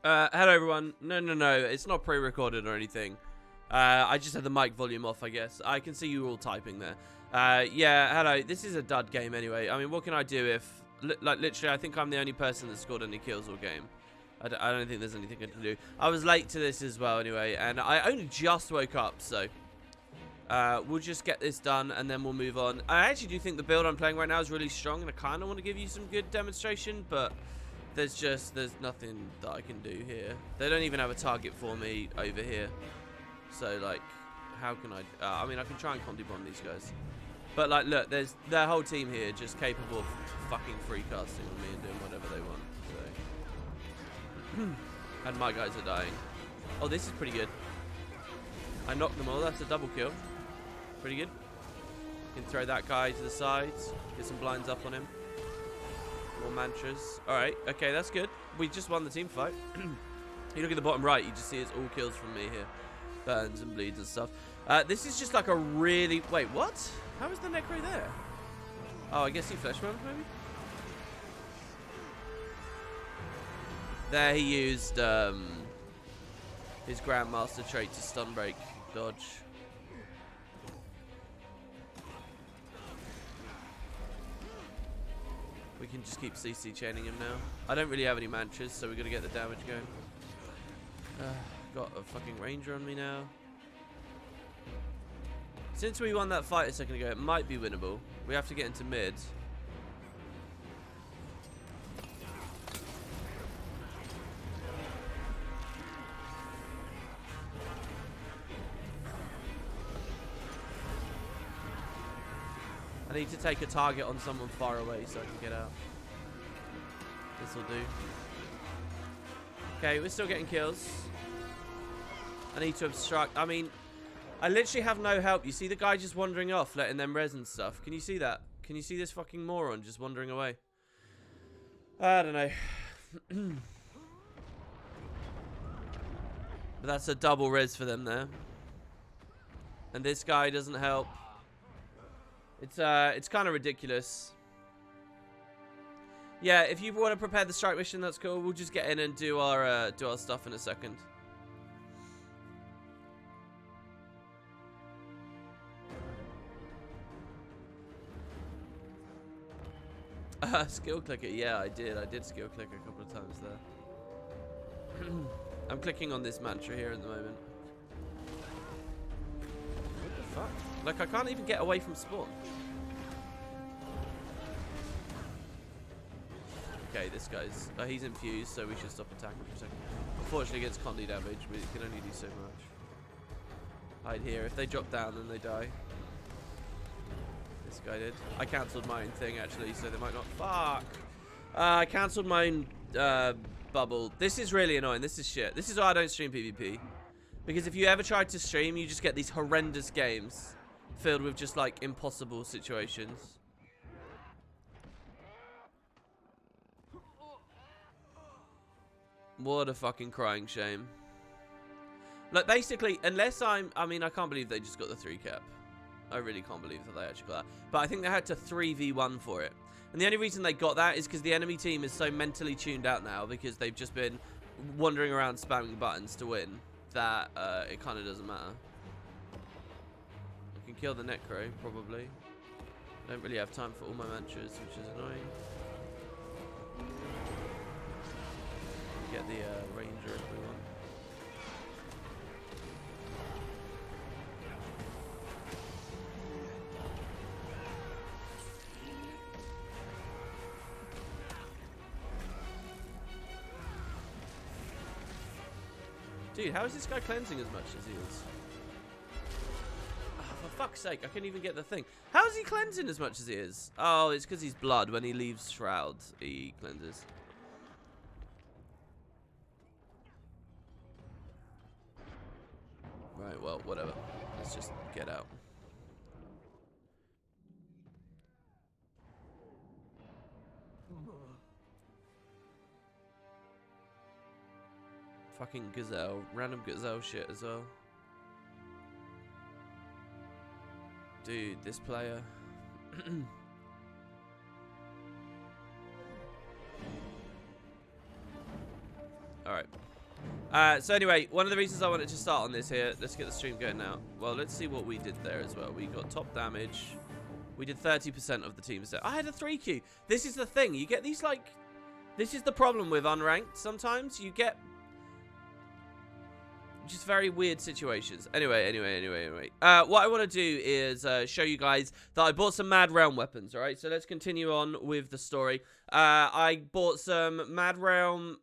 Hello everyone. No, it's not pre-recorded or anything. I just had the mic volume off, I guess. I can see you all typing there. Yeah, hello. This is a dud game anyway. I mean, what can I do if, like, literally, I think I'm the only person that scored any kills all game. I don't think there's anything I can do. I was late to this as well anyway, and I only just woke up, so we'll just get this done and then we'll move on. I actually do think the build I'm playing right now is really strong, and I kind of want to give you some good demonstration, but there's nothing that I can do here. They don't even have a target for me over here. So, like, how can I... I mean, I can try and Condi bomb these guys. But, like, look, there's their whole team here just capable of fucking free casting on me and doing whatever they want. So. And my guys are dying. Oh, this is pretty good. I knocked them all. That's a double kill. Pretty good. Can throw that guy to the sides. Get some blinds up on him. More mantras. Alright, okay, that's good. We just won the team fight. You look at the bottom right, you just see it's all kills from me here. Burns and bleeds and stuff. This is just like a really... Wait, what? How is the Necro there? Oh, I guess he flesh runs maybe? There he used his Grandmaster trait to stun break dodge. We can just keep CC chaining him now. I don't really have any mantras, so we're going to get the damage going. Got a fucking ranger on me now. Since we won that fight a second ago, it might be winnable. We have to get into mid. I need to take a target on someone far away so I can get out. This'll do. Okay, we're still getting kills. I need to obstruct. I mean, I literally have no help. You see the guy just wandering off, letting them res and stuff. Can you see that? Can you see this fucking moron just wandering away? I don't know. But that's a double res for them there. And this guy doesn't help. It's kind of ridiculous. Yeah, if you want to prepare the strike mission, that's cool. We'll just get in and do our stuff in a second. Skill clicker, yeah, I did skill click a couple of times there. I'm clicking on this mantra here at the moment. What the fuck? Like, I can't even get away from spawn. Okay, this guy's... he's infused, so we should stop attacking for a second. Unfortunately, against Condi damage, we can only do so much. Hide here. If they drop down, then they die. This guy did. I cancelled my own thing, actually, so they might not... Fuck! I cancelled my own bubble. This is really annoying. This is shit. This is why I don't stream PvP. Because if you ever try to stream, you just get these horrendous games filled with just, like, impossible situations. What a fucking crying shame. Like, basically, unless I mean, I can't believe they just got the 3 cap. I really can't believe that they actually got that. But I think they had to 3v1 for it. And the only reason they got that is because the enemy team is so mentally tuned out now because they've just been wandering around spamming buttons to win that it kind of doesn't matter. I can kill the Necro, probably. I don't really have time for all my mantras, which is annoying. Get the ranger if we want. Dude, how is this guy cleansing as much as he is? Oh, for fuck's sake, I couldn't even get the thing. How is he cleansing as much as he is? Oh, it's because he's blood. When he leaves Shroud, he cleanses. Right, well, whatever. Let's just get out. Fucking gazelle. Random gazelle shit as well. Dude, this player. Alright. So anyway, one of the reasons I wanted to start on this here, let's get the stream going now. Well, let's see what we did there as well. We got top damage. We did 30% of the team's there. I had a 3Q. This is the thing. You get these, like... This is the problem with unranked sometimes. You get... just very weird situations. Anyway. What I want to do is show you guys that I bought some Mad Realm weapons, alright? So let's continue on with the story. I bought some Mad Realm...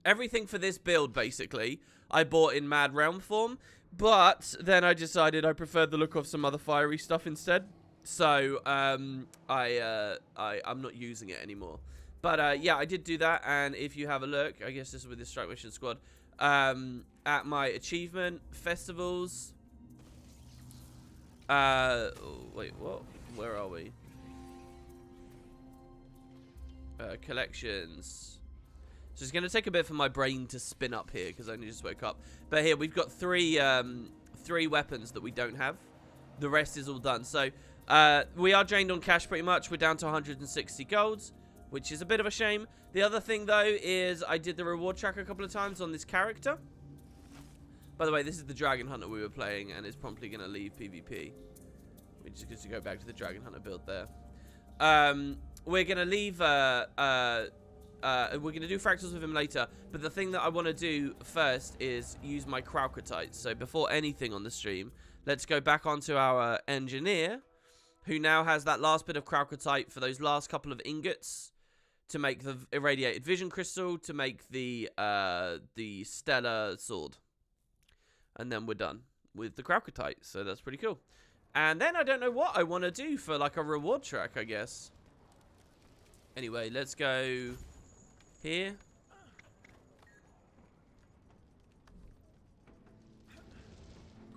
everything for this build, basically, I bought in Mad Realm form. But then I decided I preferred the look of some other fiery stuff instead. So, I'm not using it anymore. But, yeah, I did do that. And if you have a look, I guess this is with the Strike Mission Squad. At my achievement, festivals. Wait, what? Where are we? Collections. So it's going to take a bit for my brain to spin up here because I only just woke up. But here we've got three weapons that we don't have. The rest is all done. So we are drained on cash pretty much. We're down to 160 golds, which is a bit of a shame. The other thing though is I did the reward tracker a couple of times on this character. By the way, this is the Dragon Hunter we were playing and it's promptly going to leave PvP. We're just going to go back to the Dragon Hunter build there. We're going to leave... we're going to do fractals with him later, but the thing that I want to do first is use my Kraukertites. So before anything on the stream, let's go back onto our engineer, who now has that last bit of Kraukertite for those last couple of ingots to make the irradiated vision crystal, to make the stellar sword. And then we're done with the Kraukertite, so that's pretty cool. And then I don't know what I want to do for like a reward track, I guess. Anyway, let's go... here.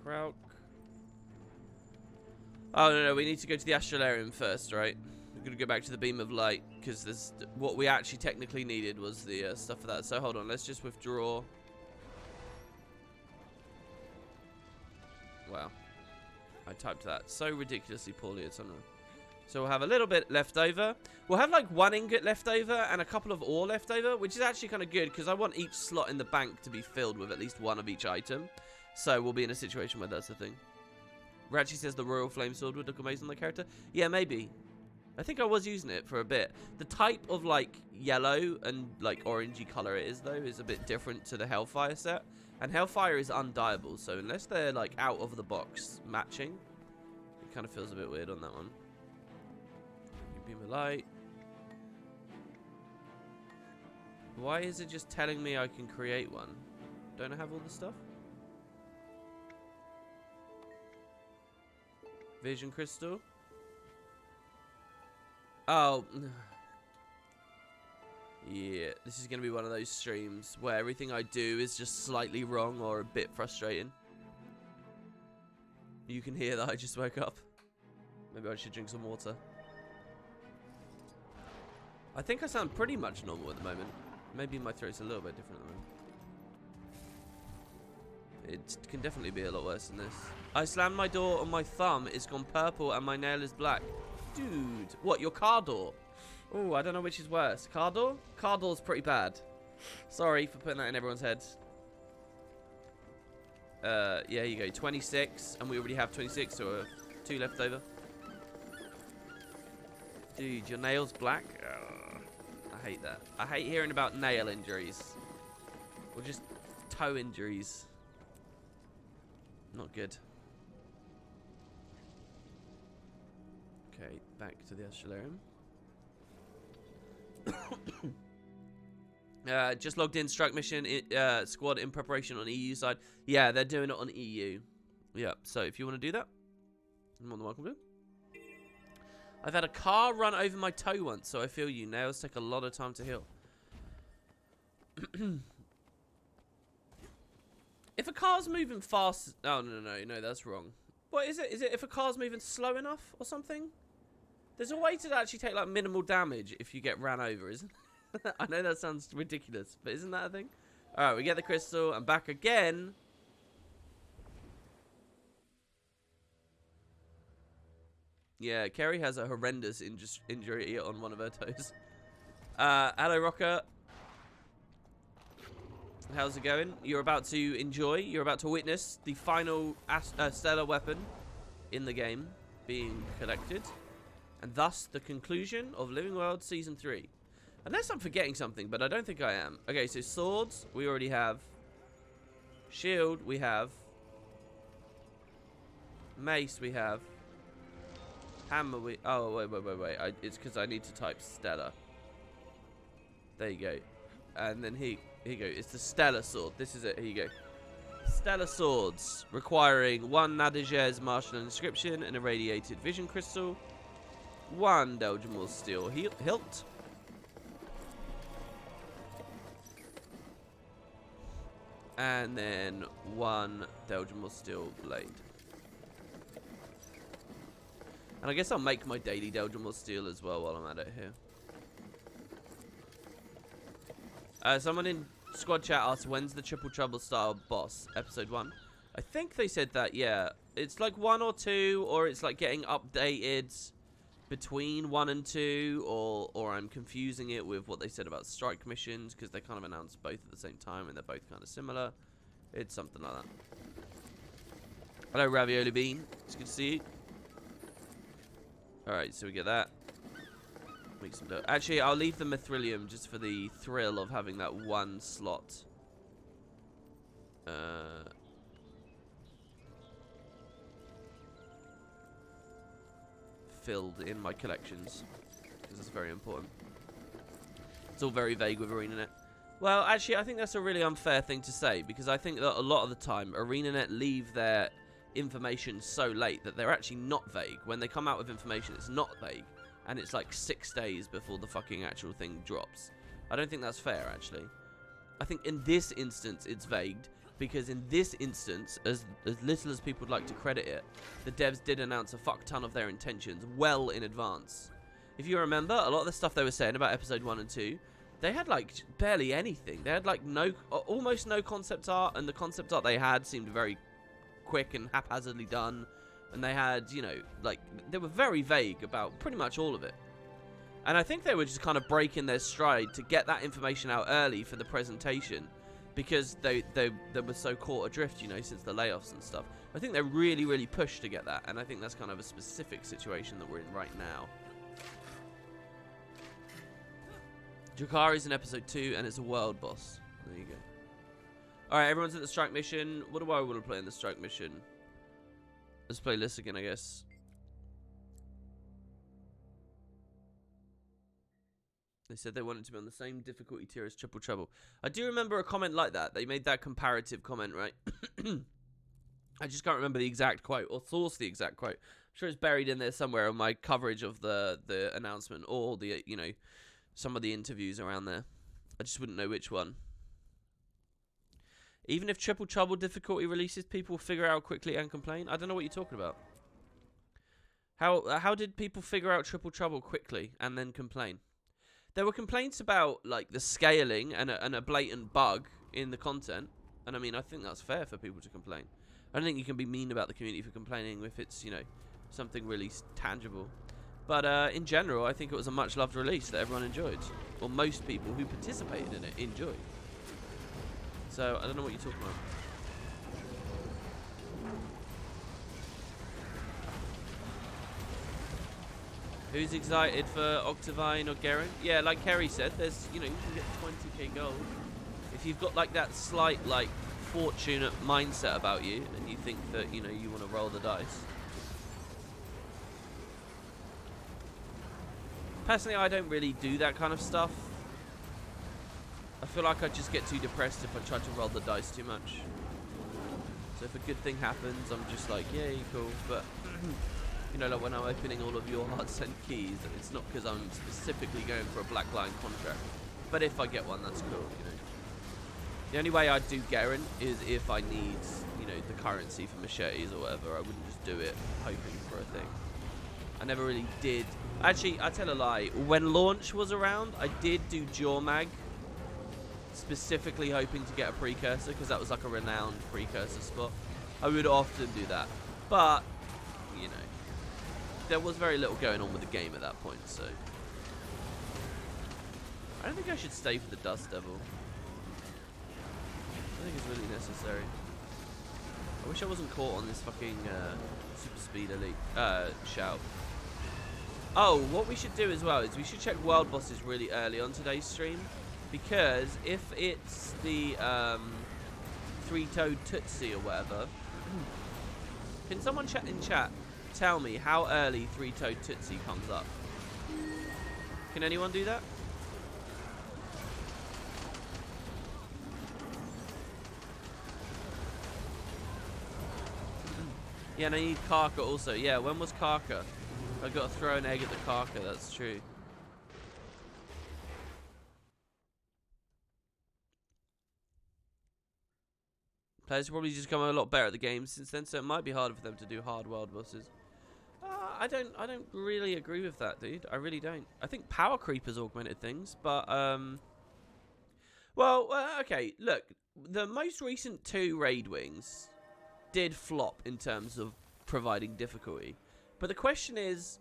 Krauk. Oh, no, we need to go to the Astralarium first, right? We're going to go back to the Beam of Light, because there's what we actually technically needed was the stuff for that. So, hold on, let's just withdraw. Wow. I typed that so ridiculously poorly, it's unreal. So we'll have a little bit left over. We'll have like 1 ingot left over and a couple of ore left over, which is actually kind of good because I want each slot in the bank to be filled with at least 1 of each item. So we'll be in a situation where that's the thing. Ratchy says the Royal Flame Sword would look amazing on the character. Yeah, maybe. I think I was using it for a bit. The type of like yellow and like orangey color it is though is a bit different to the Hellfire set. And Hellfire is undieable, so unless they're like out of the box matching, it kind of feels a bit weird on that one. Beam of Light. Why is it just telling me I can create one? Don't I have all the stuff? Vision Crystal. Oh. Yeah, this is going to be one of those streams where everything I do is just slightly wrong or a bit frustrating. You can hear that I just woke up. Maybe I should drink some water. I think I sound pretty much normal at the moment. Maybe my throat's a little bit different at the moment. It can definitely be a lot worse than this. I slammed my door on my thumb. It's gone purple and my nail is black. Dude, what, your car door? Oh, I don't know which is worse. Car door? Car door's pretty bad. Sorry for putting that in everyone's heads. Yeah, you go. 26, and we already have 26, so 2 left over. Dude, your nail's black? I hate that. I hate hearing about nail injuries. Or just toe injuries. Not good. Okay, back to the Astralarium. Just logged in Strike Mission Squad in preparation on EU side. Yeah, they're doing it on EU. Yeah, so if you want to do that, you're more than welcome to. I've had a car run over my toe once, so I feel you. Nails take a lot of time to heal. If a car's moving fast... Oh, no, that's wrong. What is it? Is it if a car's moving slow enough or something? There's a way to actually take, like, minimal damage if you get ran over, isn't it? I know that sounds ridiculous, but isn't that a thing? Alright, we get the crystal. I'm back again. Yeah, Kerry has a horrendous injury on one of her toes. Hello, Rocker. How's it going? You're about to enjoy, you're about to witness the final stellar weapon in the game being collected. And thus, the conclusion of Living World Season 3. Unless I'm forgetting something, but I don't think I am. Okay, so swords, we already have. Shield, we have. Mace, we have. Hammer, we... Oh, wait. It's because I need to type Stellar. There you go. And then here you go. It's the Stellar Sword. This is it. Here you go. Stellar Swords, requiring 1 Nadiger's Martial Inscription, an Irradiated Vision Crystal, 1 Delgimore Steel Hilt, and then 1 Delgimore Steel Blade. And I guess I'll make my daily Delgimore Steel as well while I'm at it here. Someone in Squad Chat asked, when's the Triple Trouble style boss? Episode 1. I think they said that, yeah. It's like 1 or 2, or it's like getting updated between 1 and 2, or I'm confusing it with what they said about strike missions, because they kind of announced both at the same time, and they're both kind of similar. It's something like that. Hello, Ravioli Bean. It's good to see you. Alright, so we get that. Make some dough. Actually, I'll leave the Mithrilium just for the thrill of having that 1 slot. Filled in my collections, because it's very important. It's all very vague with ArenaNet. Well, actually, I think that's a really unfair thing to say, because I think that a lot of the time ArenaNet leave their information so late that they're actually not vague. When they come out with information, it's not vague, and it's like 6 days before the fucking actual thing drops. I don't think that's fair, actually. I think in this instance it's vague, because in this instance, as little as people would like to credit it, the devs did announce a fuck ton of their intentions well in advance. If you remember, a lot of the stuff they were saying about episode 1 and 2, they had like barely anything. They had like almost no concept art, and the concept art they had seemed very quick and haphazardly done. And they had, you know, like, they were very vague about pretty much all of it. And I think they were just kind of breaking their stride to get that information out early for the presentation, because they were so caught adrift, you know, since the layoffs and stuff. I think they really, really pushed to get that, and I think that's kind of a specific situation that we're in right now. Drakari's in episode 2, and it's a world boss. There you go. Alright, everyone's at the strike mission. What do I want to play in the strike mission? Let's play this again, I guess. They said they wanted to be on the same difficulty tier as Triple Trouble. I do remember a comment like that. They made that comparative comment, right? I just can't remember the exact quote, or source the exact quote. I'm sure it's buried in there somewhere on my coverage of the announcement, or the, you know, some of the interviews around there. I just wouldn't know which one. Even if Triple Trouble difficulty releases, people will figure out quickly and complain. I don't know what you're talking about. How did people figure out Triple Trouble quickly and then complain? There were complaints about like the scaling and a blatant bug in the content, and I mean, I think that's fair for people to complain. I don't think you can be mean about the community for complaining if it's, you know, something really tangible. But in general, I think it was a much loved release that everyone enjoyed, or most people who participated in it enjoyed. So, I don't know what you're talking about. Who's excited for Octavine or Garen? Yeah, like Kerry said, there's, you know, you can get 20k gold. If you've got like that slight, like, fortunate mindset about you, and you think that, you know, you want to roll the dice. Personally, I don't really do that kind of stuff. I feel like I'd just get too depressed if I tried to roll the dice too much. So if a good thing happens, I'm just like, yay, cool. But, you know, like when I'm opening all of your hearts and keys, it's not because I'm specifically going for a Black Line contract. But if I get one, that's cool, you know. The only way I'd do Garen is if I need, you know, the currency for machetes or whatever. I wouldn't just do it hoping for a thing. I never really did. Actually, I tell a lie. When launch was around, I did do Jormag, specifically hoping to get a precursor, because that was like a renowned precursor spot. I would often do that, but you know, there was very little going on with the game at that point, so I don't think I should stay for the Dust Devil. think it's really necessary. I wish I wasn't caught on this fucking super speed elite shout. Oh, what we should do as well is we should check world bosses really early on today's stream, because if it's the three-toed Tootsie or whatever, can someone in chat tell me how early three-toed Tootsie comes up? Can anyone do that? Yeah, and I need Karka also. Yeah, when was Karka? I got to throw an egg at the Karka, that's true. Players have probably just become a lot better at the game since then, so it might be harder for them to do hard world bosses. I don't really agree with that, dude. I really don't. I think power creep has augmented things, but well, okay. Look, the most recent 2 raid wings did flop in terms of providing difficulty, but the question is,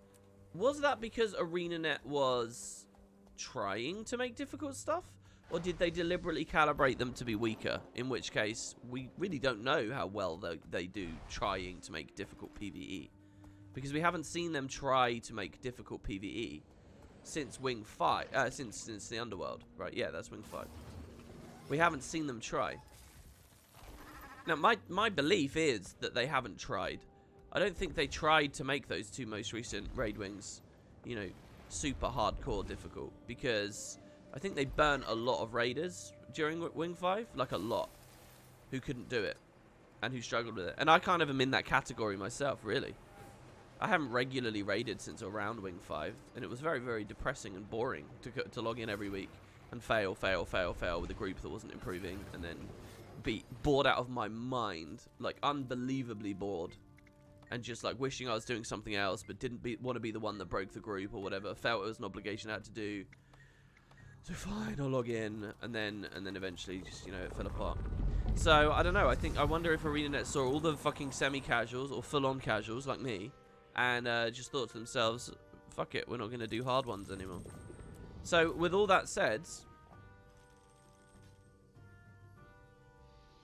was that because ArenaNet was trying to make difficult stuff? Or did they deliberately calibrate them to be weaker? In which case, we really don't know how well they do trying to make difficult PvE. Because we haven't seen them try to make difficult PvE since Wing 5. Since the Underworld. Right, yeah, that's Wing 5. We haven't seen them try. Now, my belief is that they haven't tried. I don't think they tried to make those 2 most recent raid wings, you know, super hardcore difficult. Because I think they burnt a lot of raiders during Wing 5, like a lot, who couldn't do it and who struggled with it. And I kind of am in that category myself, really. I haven't regularly raided since around Wing 5, and it was very, very depressing and boring to log in every week and fail with a group that wasn't improving, and then be bored out of my mind, like unbelievably bored, and just like wishing I was doing something else, but didn't want to be the one that broke the group or whatever. Felt it was an obligation I had to do. So fine, I'll log in, and then eventually just, you know, it fell apart. So I don't know. I wonder if ArenaNet saw all the fucking semi-casuals or full-on casuals like me, and just thought to themselves, "Fuck it, we're not gonna do hard ones anymore." So with all that said,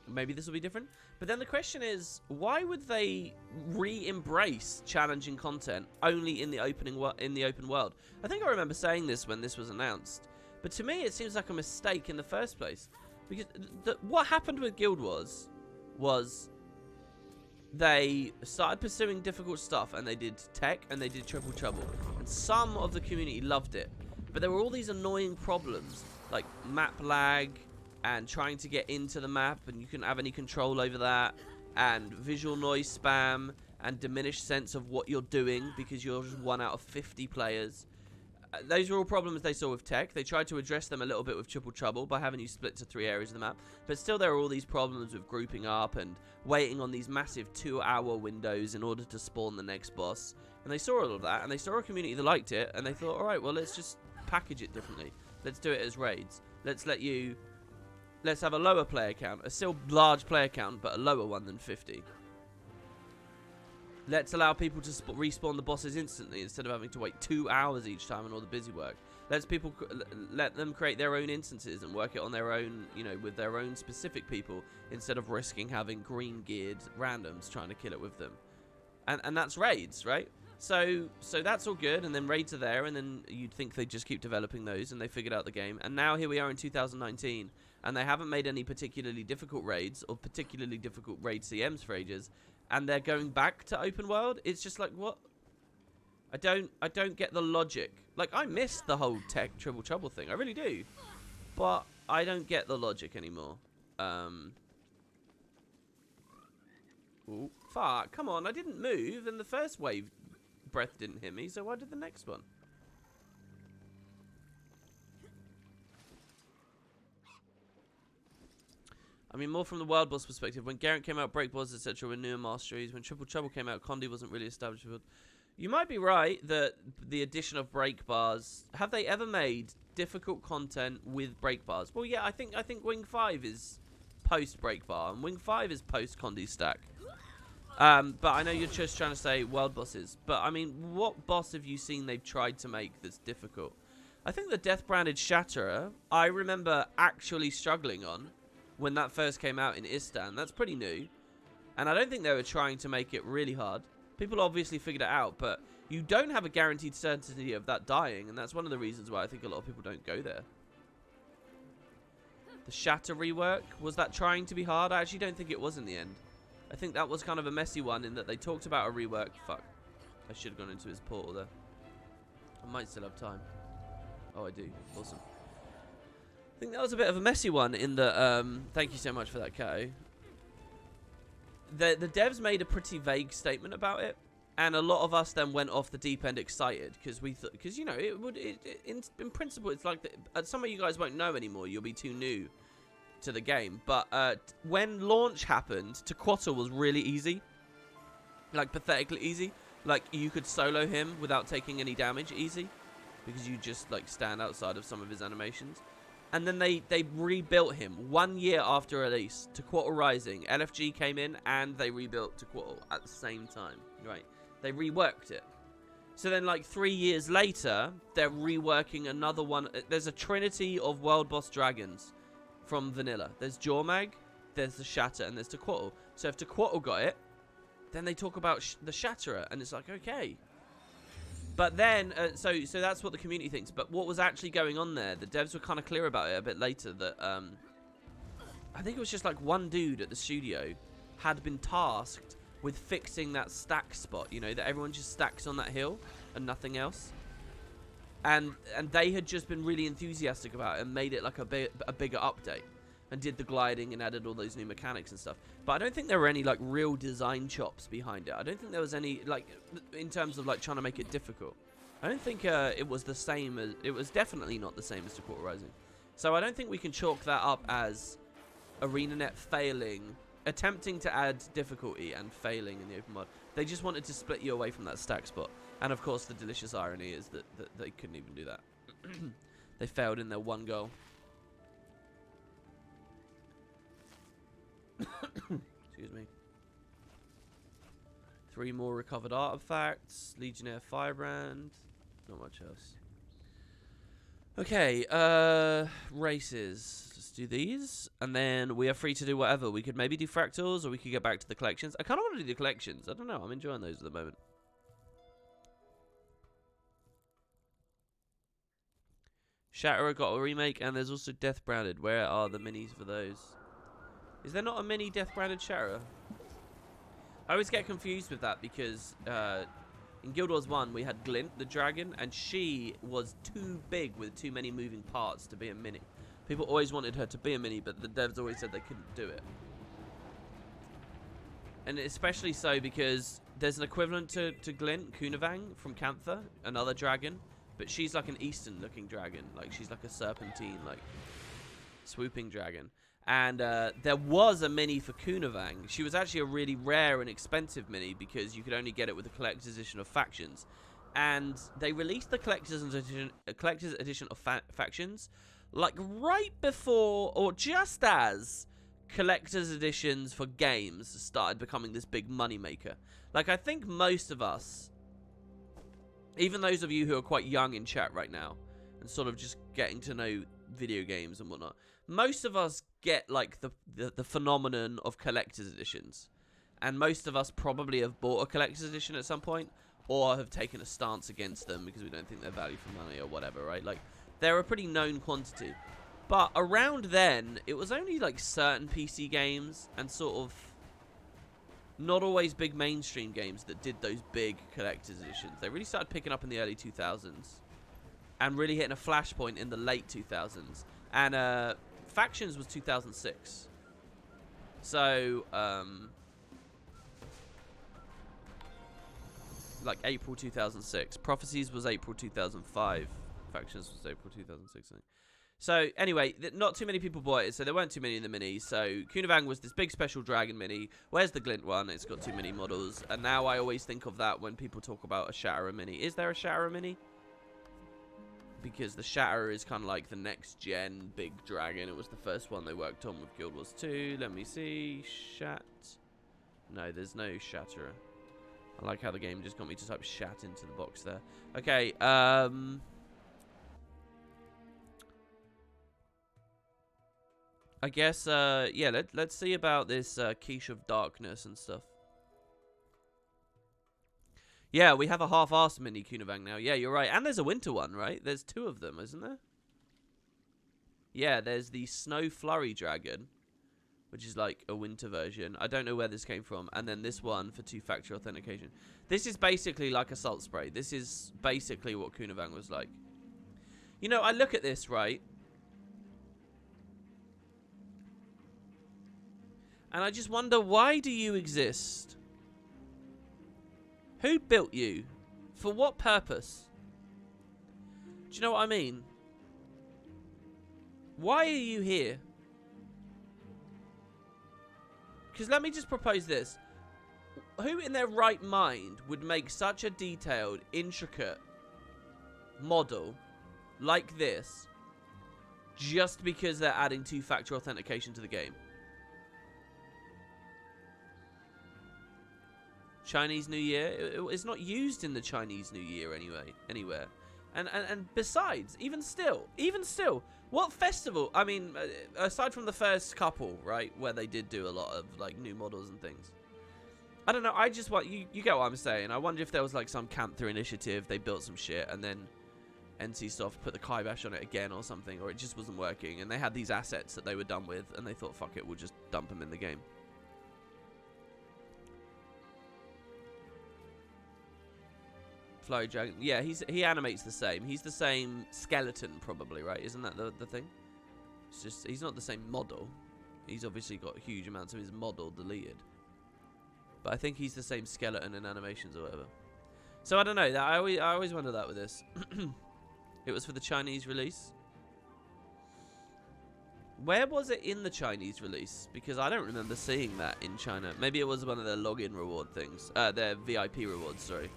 maybe this will be different. But then the question is, why would they re-embrace challenging content only in the open world? I think I remember saying this when this was announced. But to me, it seems like a mistake in the first place. Because what happened with Guild Wars was they started pursuing difficult stuff, and they did tech, and they did triple trouble. And some of the community loved it. But there were all these annoying problems, like map lag, and trying to get into the map, and you couldn't have any control over that, and visual noise spam, and diminished sense of what you're doing, because you're just 1 out of 50 players. Those were all problems they saw with tech. They tried to address them a little bit with triple trouble by having you split to 3 areas of the map. But still, there are all these problems with grouping up and waiting on these massive 2-hour windows in order to spawn the next boss. And they saw all of that, and they saw a community that liked it, and they thought, all right, well, let's just package it differently. Let's do it as raids. Let's have a lower player count, a still large player count, but a lower one than 50. Let's allow people to respawn the bosses instantly instead of having to wait 2 hours each time and all the busy work. Let them create their own instances and work it on their own, you know, with their own specific people, instead of risking having green-geared randoms trying to kill it with them. And that's raids, right? So that's all good, and then raids are there, and then you'd think they'd just keep developing those, and they figured out the game. And now here we are in 2019, and they haven't made any particularly difficult raids or particularly difficult raid CMs for ages. And they're going back to open world. It's just like, what? I don't get the logic. Like, I miss the whole tech triple trouble thing. I really do. But I don't get the logic anymore. Ooh, fuck. Come on, I didn't move, and the first wave breath didn't hit me, so why did the next one? I mean, more from the world boss perspective. When Garrett came out, break bars, etc., were newer masteries. When Triple Trouble came out, Condi wasn't really established. You might be right that the addition of break bars. Have they ever made difficult content with break bars? Well, yeah, I think Wing 5 is post break bar, and Wing 5 is post Condi stack. But I know you're just trying to say world bosses. But I mean, what boss have you seen they've tried to make that's difficult? I think the Death Branded Shatterer, I remember actually struggling on. when that first came out in Istan. That's pretty new. And I don't think they were trying to make it really hard. People obviously figured it out, but you don't have a guaranteed certainty of that dying, and that's one of the reasons why I think a lot of people don't go there. The Shatter rework, was that trying to be hard? I actually don't think it was in the end. I think that was kind of a messy one in that they talked about a rework. Fuck. I should have gone into his portal there. I might still have time. Oh, I do. Awesome. I think that was a bit of a messy one in that, thank you so much for that, Kato. The devs made a pretty vague statement about it, and a lot of us then went off the deep end excited because you know in principle it's like some of you guys won't know anymore. You'll be too new to the game. But when launch happened, Tequato was really easy, like pathetically easy. Like you could solo him without taking any damage easy because you just like stand outside of some of his animations. And then they rebuilt him 1 year after release. Tequato Rising, LFG came in and they rebuilt Tequato at the same time, right? They reworked it. So then like 3 years later, they're reworking another one. There's a trinity of world boss dragons from vanilla. There's Jormag, there's the Shatter, and there's Tequato. So if Tequato got it, then they talk about the Shatterer, and it's like, okay. But then, so that's what the community thinks. But what was actually going on there, the devs were kind of clear about it a bit later, that I think it was just like one dude at the studio had been tasked with fixing that stack spot, you know, that everyone just stacks on that hill and nothing else. And they had just been really enthusiastic about it and made it like a bigger update. And did the gliding and added all those new mechanics and stuff. But I don't think there were any like real design chops behind it. I don't think there was any like in terms of like trying to make it difficult. I don't think it was the same as, it was definitely not the same as Tequato Rising. So I don't think we can chalk that up as ArenaNet failing, attempting to add difficulty and failing in the open mod. They just wanted to split you away from that stack spot. And of course the delicious irony is that they couldn't even do that. They failed in their one goal. Excuse me. 3 more recovered artifacts. Legionnaire Firebrand. Not much else. Okay, races. Let's do these. And then we are free to do whatever. We could maybe do fractals, or we could get back to the collections. I kind of want to do the collections. I don't know. I'm enjoying those at the moment. Shatterer got a remake, and there's also Death Branded. Where are the minis for those? Is there not a mini Death Branded Shatterer? I always get confused with that because in Guild Wars 1 we had Glint, the dragon, and she was too big with too many moving parts to be a mini. People always wanted her to be a mini, but the devs always said they couldn't do it. And especially so because there's an equivalent to Glint, Kunavang from Cantha, another dragon, but she's like an Eastern looking dragon. Like she's like a serpentine, like swooping dragon. And there was a mini for Kunavang. She was actually a really rare and expensive mini because you could only get it with the collector's edition of Factions. And they released the collector's edition of Factions like right before or just as collector's editions for games started becoming this big money maker. Like I think most of us, even those of you who are quite young in chat right now and sort of just getting to know video games and whatnot, most of us get like the phenomenon of collector's editions, and most of us probably have bought a collector's edition at some point or have taken a stance against them because we don't think they're value for money or whatever, right? Like they're a pretty known quantity, but around then it was only like certain PC games and sort of not always big mainstream games that did those big collector's editions. They really started picking up in the early 2000s and really hitting a flashpoint in the late 2000s. And Factions was 2006. So, like April 2006. Prophecies was April 2005. Factions was April 2006, I think. So, anyway, not too many people bought it, so there weren't too many in the minis. So, Kunavang was this big special dragon mini. Where's the Glint one? It's got too many models. And now I always think of that when people talk about a Shatterer mini. Is there a Shatterer mini? Because the Shatterer is kind of like the next gen big dragon. It was the first one they worked on with Guild Wars 2. Let me see. No, there's no Shatterer. I like how the game just got me to type Shat into the box there. Okay, I guess, yeah, let's see about this quiche of darkness and stuff. Yeah, we have a half-assed mini Kunavang now. Yeah, you're right. And there's a winter one, right? There's 2 of them, isn't there? Yeah, there's the Snow Flurry Dragon, which is like a winter version. I don't know where this came from. And then this one for 2-factor authentication. This is basically like a salt spray. This is basically what Kunavang was like. You know, I look at this, right? And I just wonder, why do you exist? Who built you? For what purpose? Do you know what I mean? Why are you here? Because let me just propose this. Who in their right mind would make such a detailed, intricate model like this just because they're adding 2-factor authentication to the game? Chinese New Year, it's not used in the Chinese New Year anywhere. And besides, even still, what festival? I mean, aside from the first couple, right, where they did do a lot of like new models and things. I don't know. I just want you get what I'm saying. I wonder if there was like some Canther initiative, they built some shit, and then NC Soft put the kibosh on it again or something, or it just wasn't working, and they had these assets that they were done with, and they thought, fuck it, we'll just dump them in the game. Flurry Dragon. Yeah, he animates the same. He's the same skeleton, probably, right? Isn't that the thing? It's just he's not the same model. He's obviously got huge amounts of his model deleted. But I think he's the same skeleton in animations or whatever. So I don't know. I always wonder that with this. It was for the Chinese release. Where was it in the Chinese release? Because I don't remember seeing that in China. Maybe it was one of their login reward things. Their VIP rewards, sorry.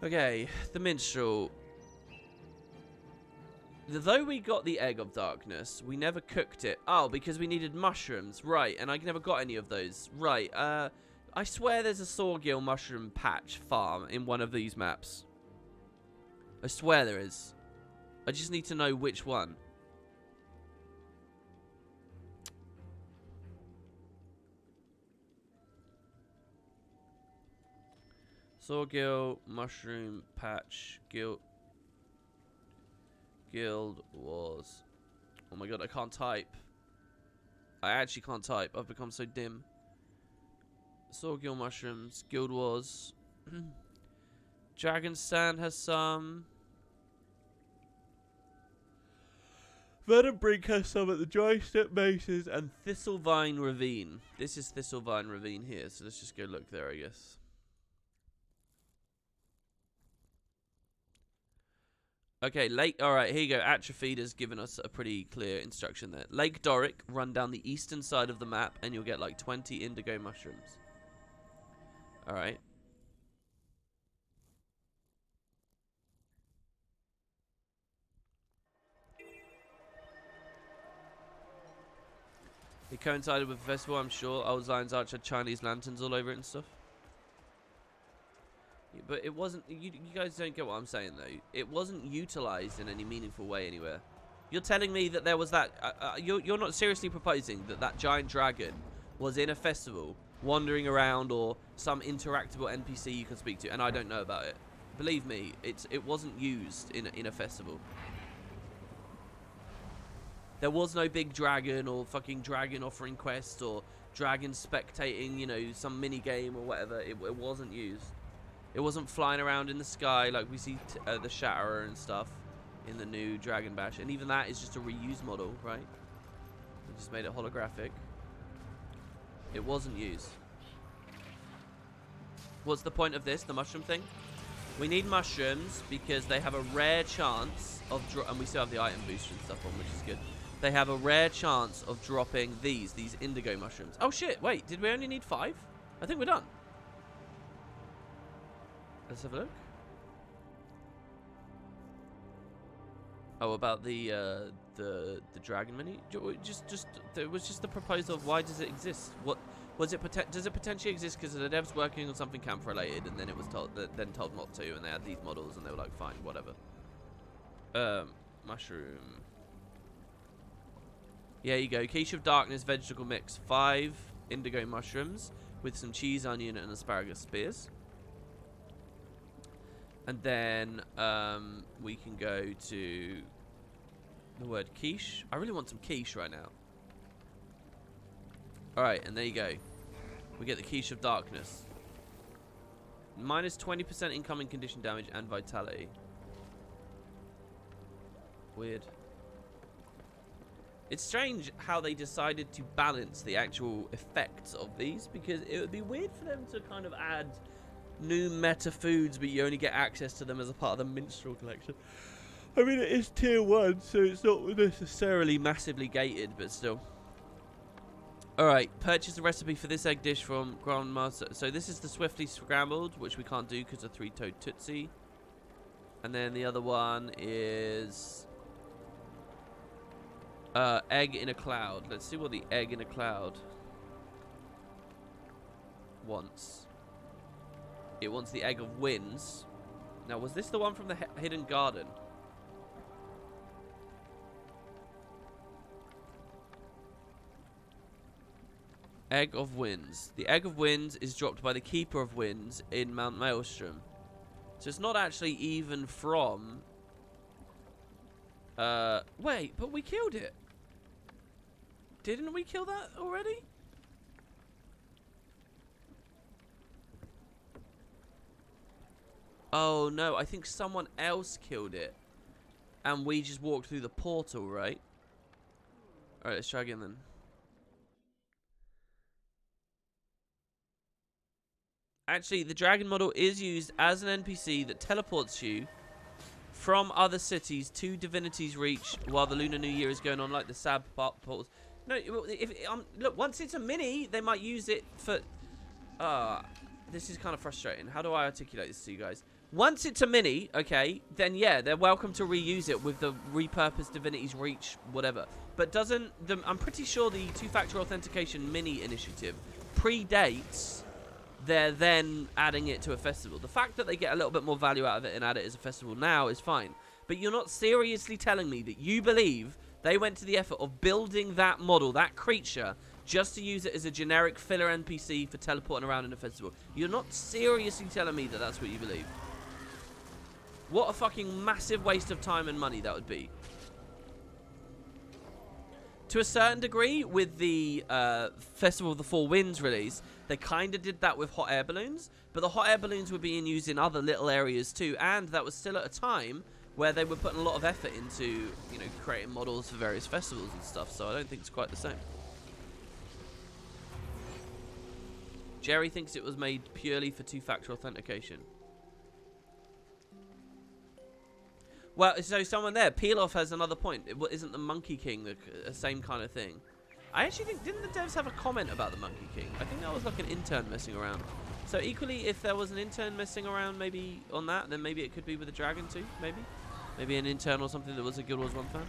Okay, the Minstrel. Though we got the Egg of Darkness, we never cooked it. Oh, because we needed mushrooms. Right, and I never got any of those. Right, I swear there's a Sawgill mushroom patch farm in one of these maps. I swear there is. I just need to know which one. Sawgill, mushroom, patch, guild wars. Oh my god, I can't type. I actually can't type. I've become so dim. Sawgill mushrooms, guild wars. Dragon Sand has some. Venombrink has some at the Dry Step Bases, and Thistlevine Ravine. This is Thistlevine Ravine here, so let's just go look there, I guess. Okay, Lake. Alright, here you go. Atrophied has given us a pretty clear instruction there. Lake Doric, run down the eastern side of the map, and you'll get like 20 indigo mushrooms. Alright. It coincided with the festival, I'm sure. Old Zion's Arch had Chinese lanterns all over it and stuff. But it wasn't. You guys don't get what I'm saying, though. It wasn't utilized in any meaningful way anywhere. You're telling me that there was that. You're not seriously proposing that that giant dragon was in a festival, wandering around, or some interactable NPC you can speak to, and I don't know about it. Believe me, it wasn't used in a festival. There was no big dragon or fucking dragon offering quest or dragon spectating, you know, some mini game or whatever. It wasn't used. It wasn't flying around in the sky like we see the Shatterer and stuff in the new Dragon Bash. And even that is just a reused model, right? We just made it holographic. It wasn't used. What's the point of this, the mushroom thing? We need mushrooms because they have a rare chance of... and we still have the item booster and stuff on, which is good. They have a rare chance of dropping these indigo mushrooms. Oh shit, wait, did we only need 5? I think we're done. Let's have a look. Oh, about the dragon mini. It was just the proposal of why does it exist? What was it? Does it potentially exist because the devs working on something camp related, and then it was told not to, and they had these models, and they were like, fine, whatever. Mushroom. Yeah, you go. Quiche of Darkness vegetable mix. 5 indigo mushrooms with some cheese, onion, and asparagus spears. And then we can go to the word quiche. I really want some quiche right now. Alright, and there you go. We get the Quiche of Darkness. Minus 20% incoming condition damage and vitality. Weird. It's strange how they decided to balance the actual effects of these, because it would be weird for them to kind of add new meta foods, but you only get access to them as a part of the Minstrel collection. I mean, it is tier 1, so it's not necessarily massively gated, but still. Alright, purchase the recipe for this egg dish from Grandmaster. So this is the Swiftly Scrambled, which we can't do because of 3-toed Tootsie. And then the other one is egg in a cloud. Let's see what the egg in a cloud wants. It wants the egg of winds. Now, was this the one from the hidden garden? Egg of Winds. The Egg of Winds is dropped by the Keeper of Winds in Mount Maelstrom. So it's not actually even from... wait, but we killed it. Didn't we kill that already? Oh, no. I think someone else killed it. And we just walked through the portal, right? Alright, let's try again then. Actually, the dragon model is used as an NPC that teleports you from other cities to Divinity's Reach while the Lunar New Year is going on, like the Sab portals. No, if look, once it's a mini, they might use it for... this is kind of frustrating. How do I articulate this to you guys? Once it's a mini, okay, then yeah, they're welcome to reuse it with the repurposed Divinity's Reach, whatever. But doesn't... I'm pretty sure the two-factor authentication mini initiative predates... they're then adding it to a festival. The fact that they get a little bit more value out of it and add it as a festival now is fine. But you're not seriously telling me that you believe they went to the effort of building that model, that creature, just to use it as a generic filler NPC for teleporting around in a festival. You're not seriously telling me that that's what you believe. What a fucking massive waste of time and money that would be. To a certain degree, with the Festival of the Four Winds release, they kind of did that with hot air balloons, but the hot air balloons were being used in other little areas too, and that was still at a time where they were putting a lot of effort into, you know, creating models for various festivals and stuff, so I don't think it's quite the same. Jerry thinks it was made purely for two-factor authentication. Well, so someone there, Peeloff has another point. Isn't the Monkey King the same kind of thing? I actually think, didn't the devs have a comment about the Monkey King? I think that was like an intern messing around. So equally, if there was an intern messing around maybe on that, then maybe it could be with the dragon too, maybe? Maybe an intern or something that was a Guild Wars 1 fan?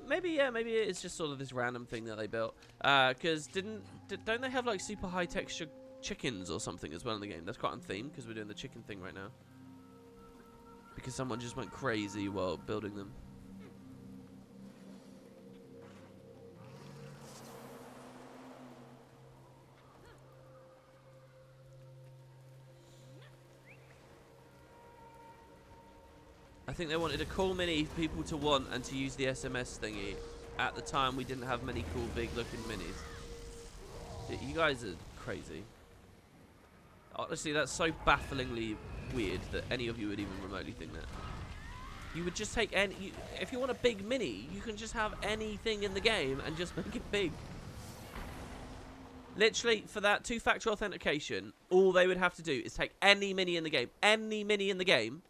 Maybe, yeah, maybe it's just sort of this random thing that they built. Because don't they have like super high texture chickens or something as well in the game? That's quite on theme, because we're doing the chicken thing right now. Because someone just went crazy while building them. I think they wanted a cool mini for people to want and to use the SMS thingy. At the time, we didn't have many cool, big-looking minis. You guys are crazy. Honestly, that's so bafflingly weird that any of you would even remotely think that. You would just take any... if you want a big mini, you can just have anything in the game and just make it big. Literally, for that two-factor authentication, all they would have to do is take any mini in the game. Any mini in the game.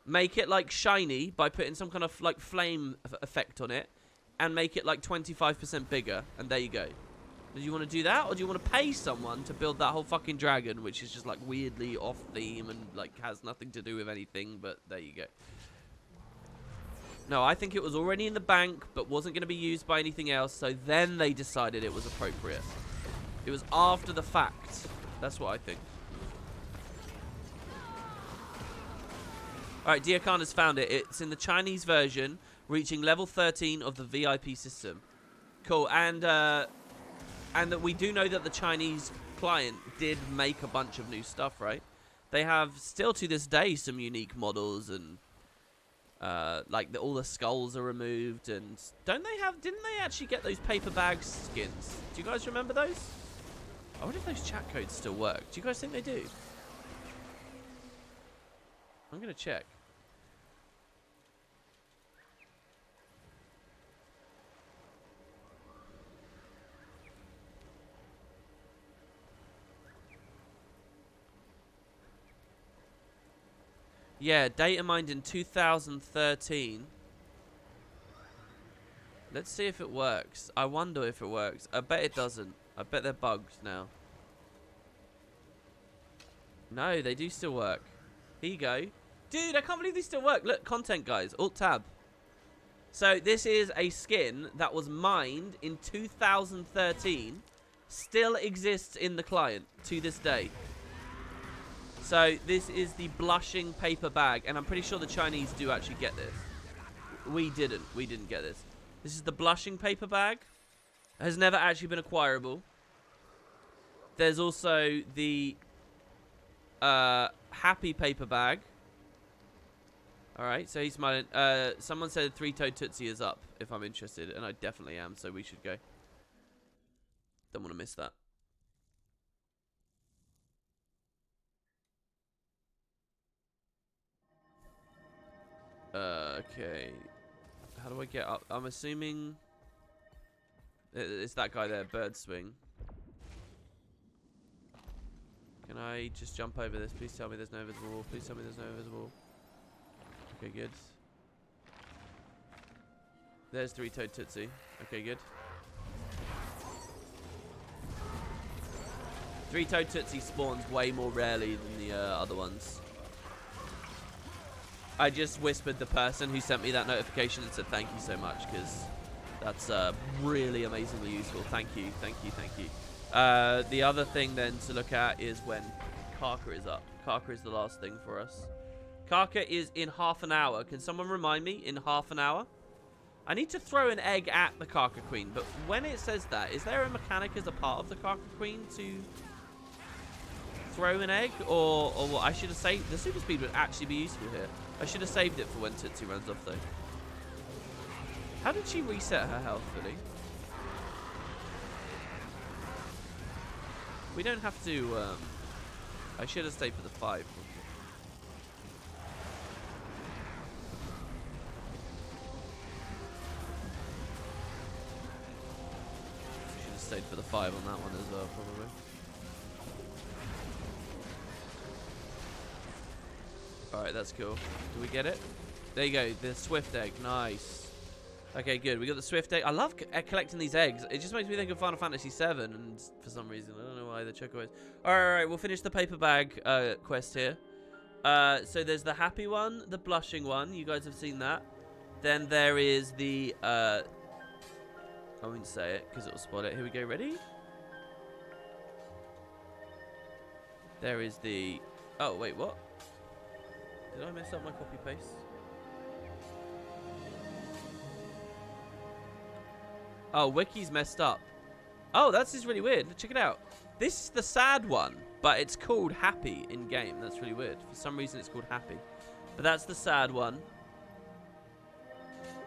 Make it, like, shiny by putting some kind of, like, flame effect on it. And make it, like, 25% bigger. And there you go. Do you want to do that? Or do you want to pay someone to build that whole fucking dragon, which is just, like, weirdly off-theme and, like, has nothing to do with anything, but there you go. No, I think it was already in the bank, but wasn't going to be used by anything else, so then they decided it was appropriate. It was after the fact. That's what I think. Alright, Diakan has found it. It's in the Chinese version, reaching level 13 of the VIP system. Cool, and that we do know that the Chinese client did make a bunch of new stuff, right? They have still to this day some unique models, and like all the skulls are removed, and didn't they actually get those paper bag skins? Do you guys remember those? I wonder if those chat codes still work. Do you guys think they do? I'm gonna check. Yeah, data mined in 2013. Let's see if it works. I wonder if it works. I bet it doesn't. I bet they're bugged now. No, they do still work. Here you go. Dude, I can't believe they still work. Look, content, guys. Alt-tab. So, this is a skin that was mined in 2013. Still exists in the client to this day. So, this is the blushing paper bag. And I'm pretty sure the Chinese do actually get this. We didn't. We didn't get this. This is the blushing paper bag. Has never actually been acquirable. There's also the happy paper bag. Alright, so he's smiling. Someone said three-toed Tootsie is up, if I'm interested. And I definitely am, so we should go. Don't want to miss that. Okay. How do I get up? I'm assuming it's that guy there, bird swing. Can I just jump over this? Please tell me there's no invisible wall. Please tell me there's no invisible wall. Okay, good. There's three-toed Tootsie. Okay, good. Three-toed Tootsie spawns way more rarely than the other ones. I just whispered the person who sent me that notification and said thank you so much, because that's really amazingly useful. Thank you, thank you, thank you. The other thing then to look at is when Karka is up. Karka is the last thing for us. Karka is in half an hour. Can someone remind me? In half an hour? I need to throw an egg at the Karka Queen, but when it says that, is there a mechanic as a part of the Karka Queen to throw an egg? Or what? I should have saved... The super speed would actually be useful here. I should have saved it for when Tootsie runs off, though. How did she reset her health, really? We don't have to... I should have stayed for the 5. Should have stayed for the 5 on that one as well, probably. Alright, that's cool. Do we get it? There you go, the Swift egg. Nice. Okay, good. We got the Swift egg. I love collecting these eggs. It just makes me think of Final Fantasy VII, and for some reason, I don't know why, the Choco is. Alright, we'll finish the paper bag quest here. So there's the happy one, the blushing one. You guys have seen that. Then there is the... I won't say it, because it'll spoil it. Here we go, ready? There is the... Oh, wait, what? Did I mess up my copy paste? Oh, Wiki's messed up. Oh, that's just really weird. Check it out. This is the sad one, but it's called Happy in game. That's really weird. For some reason, it's called Happy. But that's the sad one.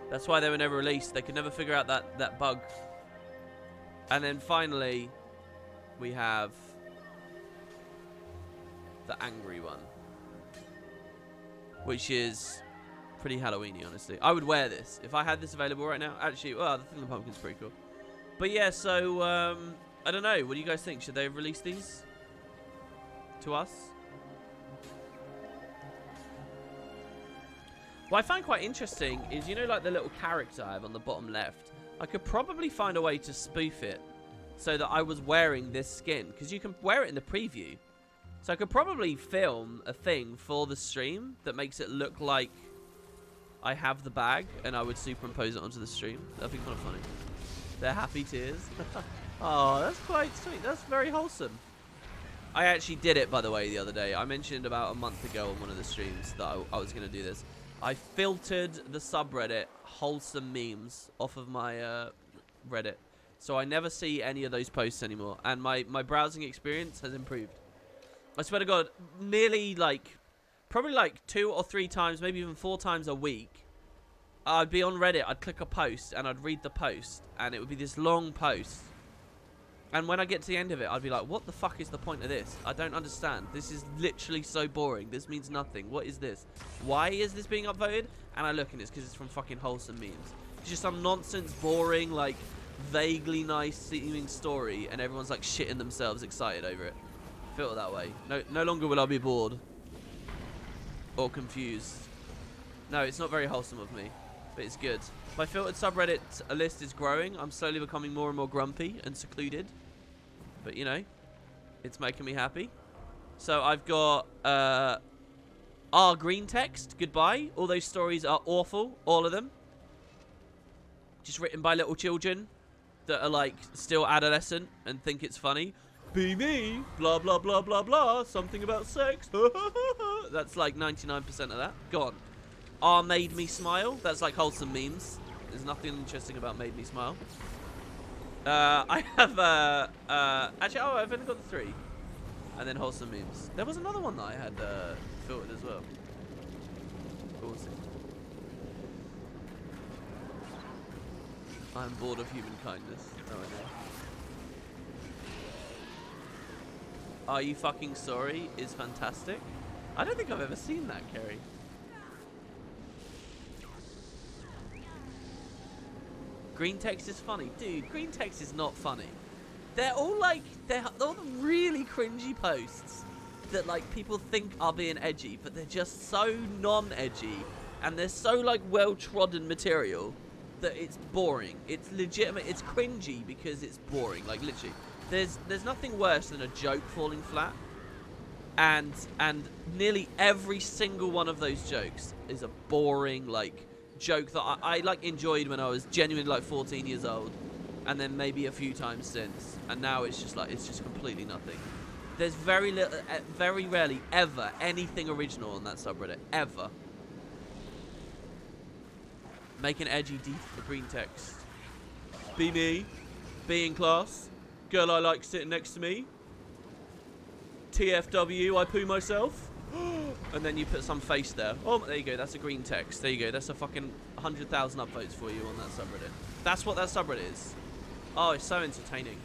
That's why they were never released. They could never figure out that bug. And then finally, we have the angry one, which is pretty Halloweeny, honestly. I would wear this if I had this available right now. Actually, well, the thing in the pumpkin's pretty cool. But yeah, so I don't know. What do you guys think? Should they release these to us? What I find quite interesting is, you know, like the little character I have on the bottom left. I could probably find a way to spoof it so that I was wearing this skin, because you can wear it in the preview. So I could probably film a thing for the stream that makes it look like I have the bag, and I would superimpose it onto the stream. That'd be kind of funny. They're happy tears. Oh, that's quite sweet. That's very wholesome. I actually did it, by the way, the other day. I mentioned about a month ago on one of the streams that I was going to do this. I filtered the subreddit wholesome memes off of my Reddit. So I never see any of those posts anymore. And my browsing experience has improved. I swear to God, nearly like, probably like 2 or 3 times, maybe even 4 times a week, I'd be on Reddit, I'd click a post, and I'd read the post. And it would be this long post. And when I get to the end of it, I'd be like, what the fuck is the point of this? I don't understand. This is literally so boring. This means nothing. What is this? Why is this being upvoted? And I look and it's because it's from fucking wholesome memes. It's just some nonsense, boring, like, vaguely nice seeming story. And everyone's like shitting themselves excited over it. I feel that way. No longer will I be bored. Or confused. No, it's not very wholesome of me. But it's good. My filtered subreddit list is growing. I'm slowly becoming more and more grumpy and secluded. But, you know, it's making me happy. So I've got green text, goodbye. All those stories are awful, all of them. Just written by little children that are, like, still adolescent and think it's funny. Be me, blah, blah, blah, blah, blah, something about sex. That's like 99% of that. Gone. R made me smile. That's like wholesome memes. There's nothing interesting about made me smile. I have actually, I've only got the 3, and then wholesome memes. There was another one that I had filtered as well. We'll see. I'm bored of human kindness. Oh, I know. Are you fucking sorry? Is fantastic. I don't think I've ever seen that, Kerry. Green text is funny. Dude, green text is not funny. They're all like, they're all really cringy posts that like people think are being edgy, but they're just so non-edgy and they're so like well-trodden material that it's boring. It's legitimate. It's cringy because it's boring. Like literally, there's nothing worse than a joke falling flat. And nearly every single one of those jokes is a boring like joke that I like enjoyed when I was genuinely like 14 years old, and then maybe a few times since, and now it's just like, it's just completely nothing. There's very little, very rarely ever anything original on that subreddit ever. Make an edgy deep green text. Be me, be in class, girl I like sitting next to me, TFW I poo myself. And then you put some face there. Oh, there you go. That's a green text. There you go. That's a fucking 100,000 upvotes for you on that subreddit. That's what that subreddit is. Oh, it's so entertaining.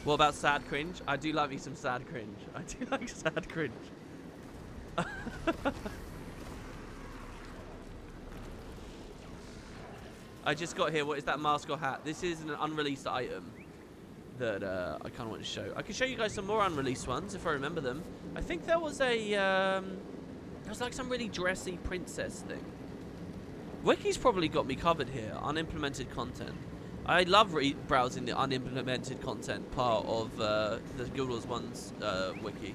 What about sad cringe? I do like me some sad cringe. I do like sad cringe. I just got here. What is that mask or hat? This is an unreleased item that I kind of want to show. I can show you guys some more unreleased ones if I remember them. I think there was a there was like some really dressy princess thing. Wiki's probably got me covered here. Unimplemented content. I love browsing the unimplemented content part of the Guild Wars 1's wiki.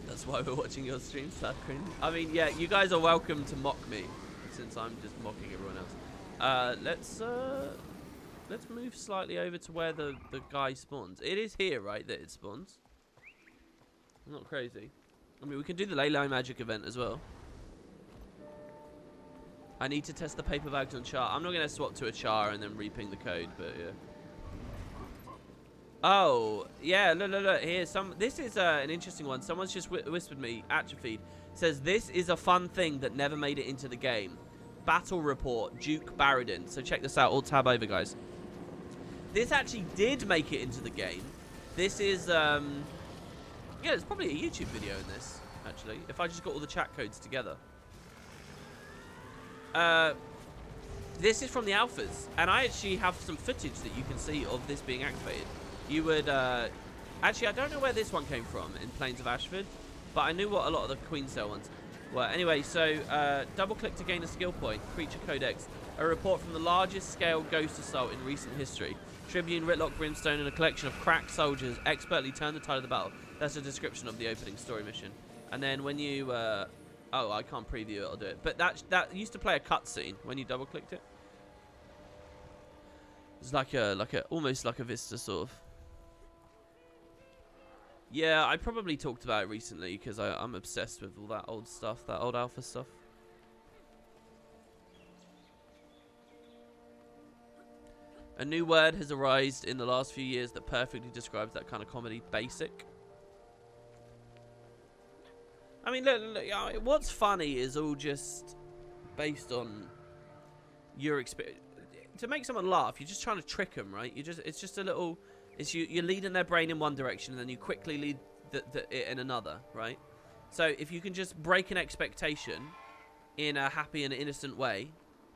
That's why we're watching your stream, sad cringe. I mean, yeah, you guys are welcome to mock me, since I'm just mocking everyone else. Let's move slightly over to where the guy spawns. It is here, right, that it spawns? I'm not crazy. I mean, we can do the Ley Line Magic event as well. I need to test the paper bags on char. I'm not going to swap to a char and then re-ping the code, but yeah. Oh, yeah, look, here's some. This is an interesting one. Someone's just whispered me, Atrophied. Says, this is a fun thing that never made it into the game. Battle Report, Duke Barradin. So check this out. All tab over, guys. This actually did make it into the game. This is, yeah, there's probably a YouTube video in this, actually. If I just got all the chat codes together. This is from the alphas. And I actually have some footage that you can see of this being activated. You would, actually, I don't know where this one came from in Plains of Ashford, but I knew what a lot of the Queen's Cell ones were. Anyway, so, double click to gain a skill point, Creature Codex. A report from the largest scale ghost assault in recent history. Tribune, Whitlock, Brimstone, and a collection of crack soldiers expertly turned the tide of the battle. That's a description of the opening story mission. And then when you, oh, I can't preview it, I'll do it. But that used to play a cutscene when you double clicked it. It's like almost like a Vista sort of. Yeah, I probably talked about it recently because I'm obsessed with all that old stuff, that old alpha stuff. A new word has arisen in the last few years that perfectly describes that kind of comedy. Basic. I mean, look, what's funny is all just based on your experience. To make someone laugh, you're just trying to trick them, right? It's just a little. You're leading their brain in one direction, and then you quickly lead it in another, right? So if you can just break an expectation in a happy and innocent way,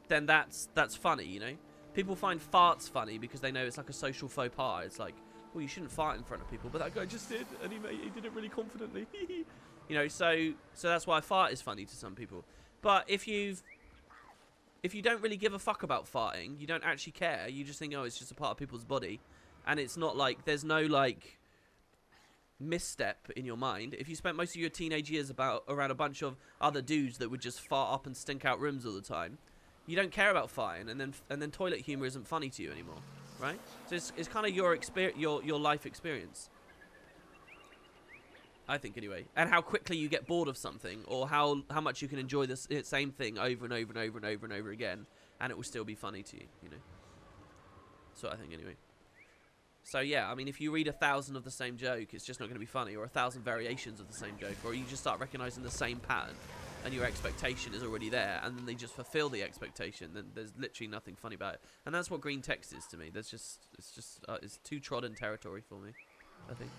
then that's funny, you know. People find farts funny because they know it's like a social faux pas. It's like, well, you shouldn't fart in front of people, but that guy just did, and he did it really confidently. You know, so that's why a fart is funny to some people. But if you don't really give a fuck about farting, you don't actually care. You just think, oh, it's just a part of people's body, and it's not like there's no like misstep in your mind. If you spent most of your teenage years around a bunch of other dudes that would just fart up and stink out rooms all the time, you don't care about farting, and then toilet humor isn't funny to you anymore, right? So it's kind of your life experience, I think, anyway, and how quickly you get bored of something, or how much you can enjoy the same thing over and over and over and over and over again, and it will still be funny to you, you know. That's what I think, anyway. So yeah, I mean, if you read 1,000 of the same joke, it's just not going to be funny, or 1,000 variations of the same joke, or you just start recognizing the same pattern, and your expectation is already there, and then they just fulfill the expectation, then there's literally nothing funny about it. And that's what green text is to me. It's too trodden territory for me, I think.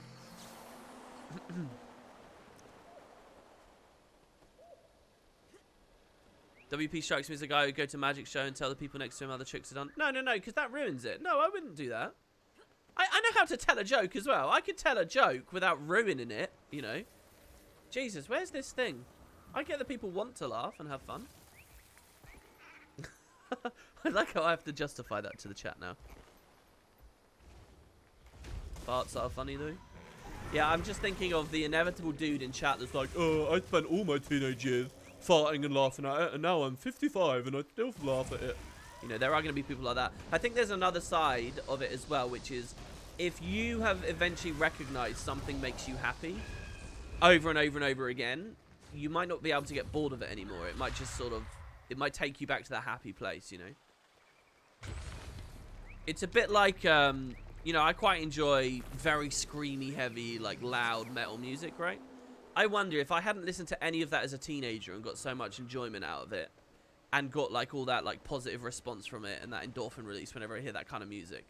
WP strikes me as a guy who would go to a magic show and tell the people next to him how the tricks are done. No, because that ruins it. No, I wouldn't do that. I know how to tell a joke as well. I could tell a joke without ruining it, you know. Jesus, where's this thing? I get that people want to laugh and have fun. I like how I have to justify that to the chat now. Farts are funny though. Yeah, I'm just thinking of the inevitable dude in chat that's like, oh, I spent all my teenage years farting and laughing at it, and now I'm 55 and I still laugh at it. You know, there are going to be people like that. I think there's another side of it as well, which is if you have eventually recognized something makes you happy over and over and over again, you might not be able to get bored of it anymore. It might just sort of, it might take you back to that happy place, you know. It's a bit like, you know, I quite enjoy very screamy, heavy, like loud metal music, right? I wonder if I hadn't listened to any of that as a teenager and got so much enjoyment out of it and got like all that like positive response from it and that endorphin release whenever I hear that kind of music,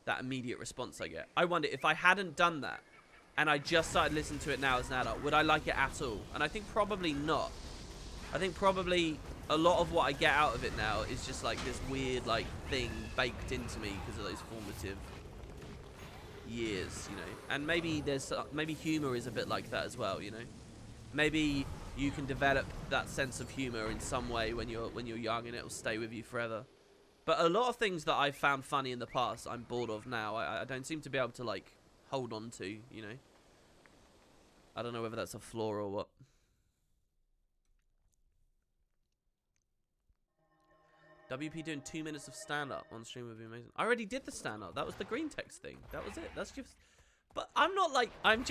that immediate response I get. I wonder if I hadn't done that and I just started listening to it now as an adult, would I like it at all? And I think probably not. I think probably a lot of what I get out of it now is just like this weird like thing baked into me because of those formative years, you know. And maybe maybe humor is a bit like that as well, you know. Maybe you can develop that sense of humor in some way when you're young, and it'll stay with you forever. But a lot of things that I've found funny in the past, I'm bored of now. I don't seem to be able to like hold on to, you know. I don't know whether that's a flaw or what. WP doing 2 minutes of stand-up on stream would be amazing. I already did the stand-up. That was the green text thing. That was it. That's just... But I'm not like... I'm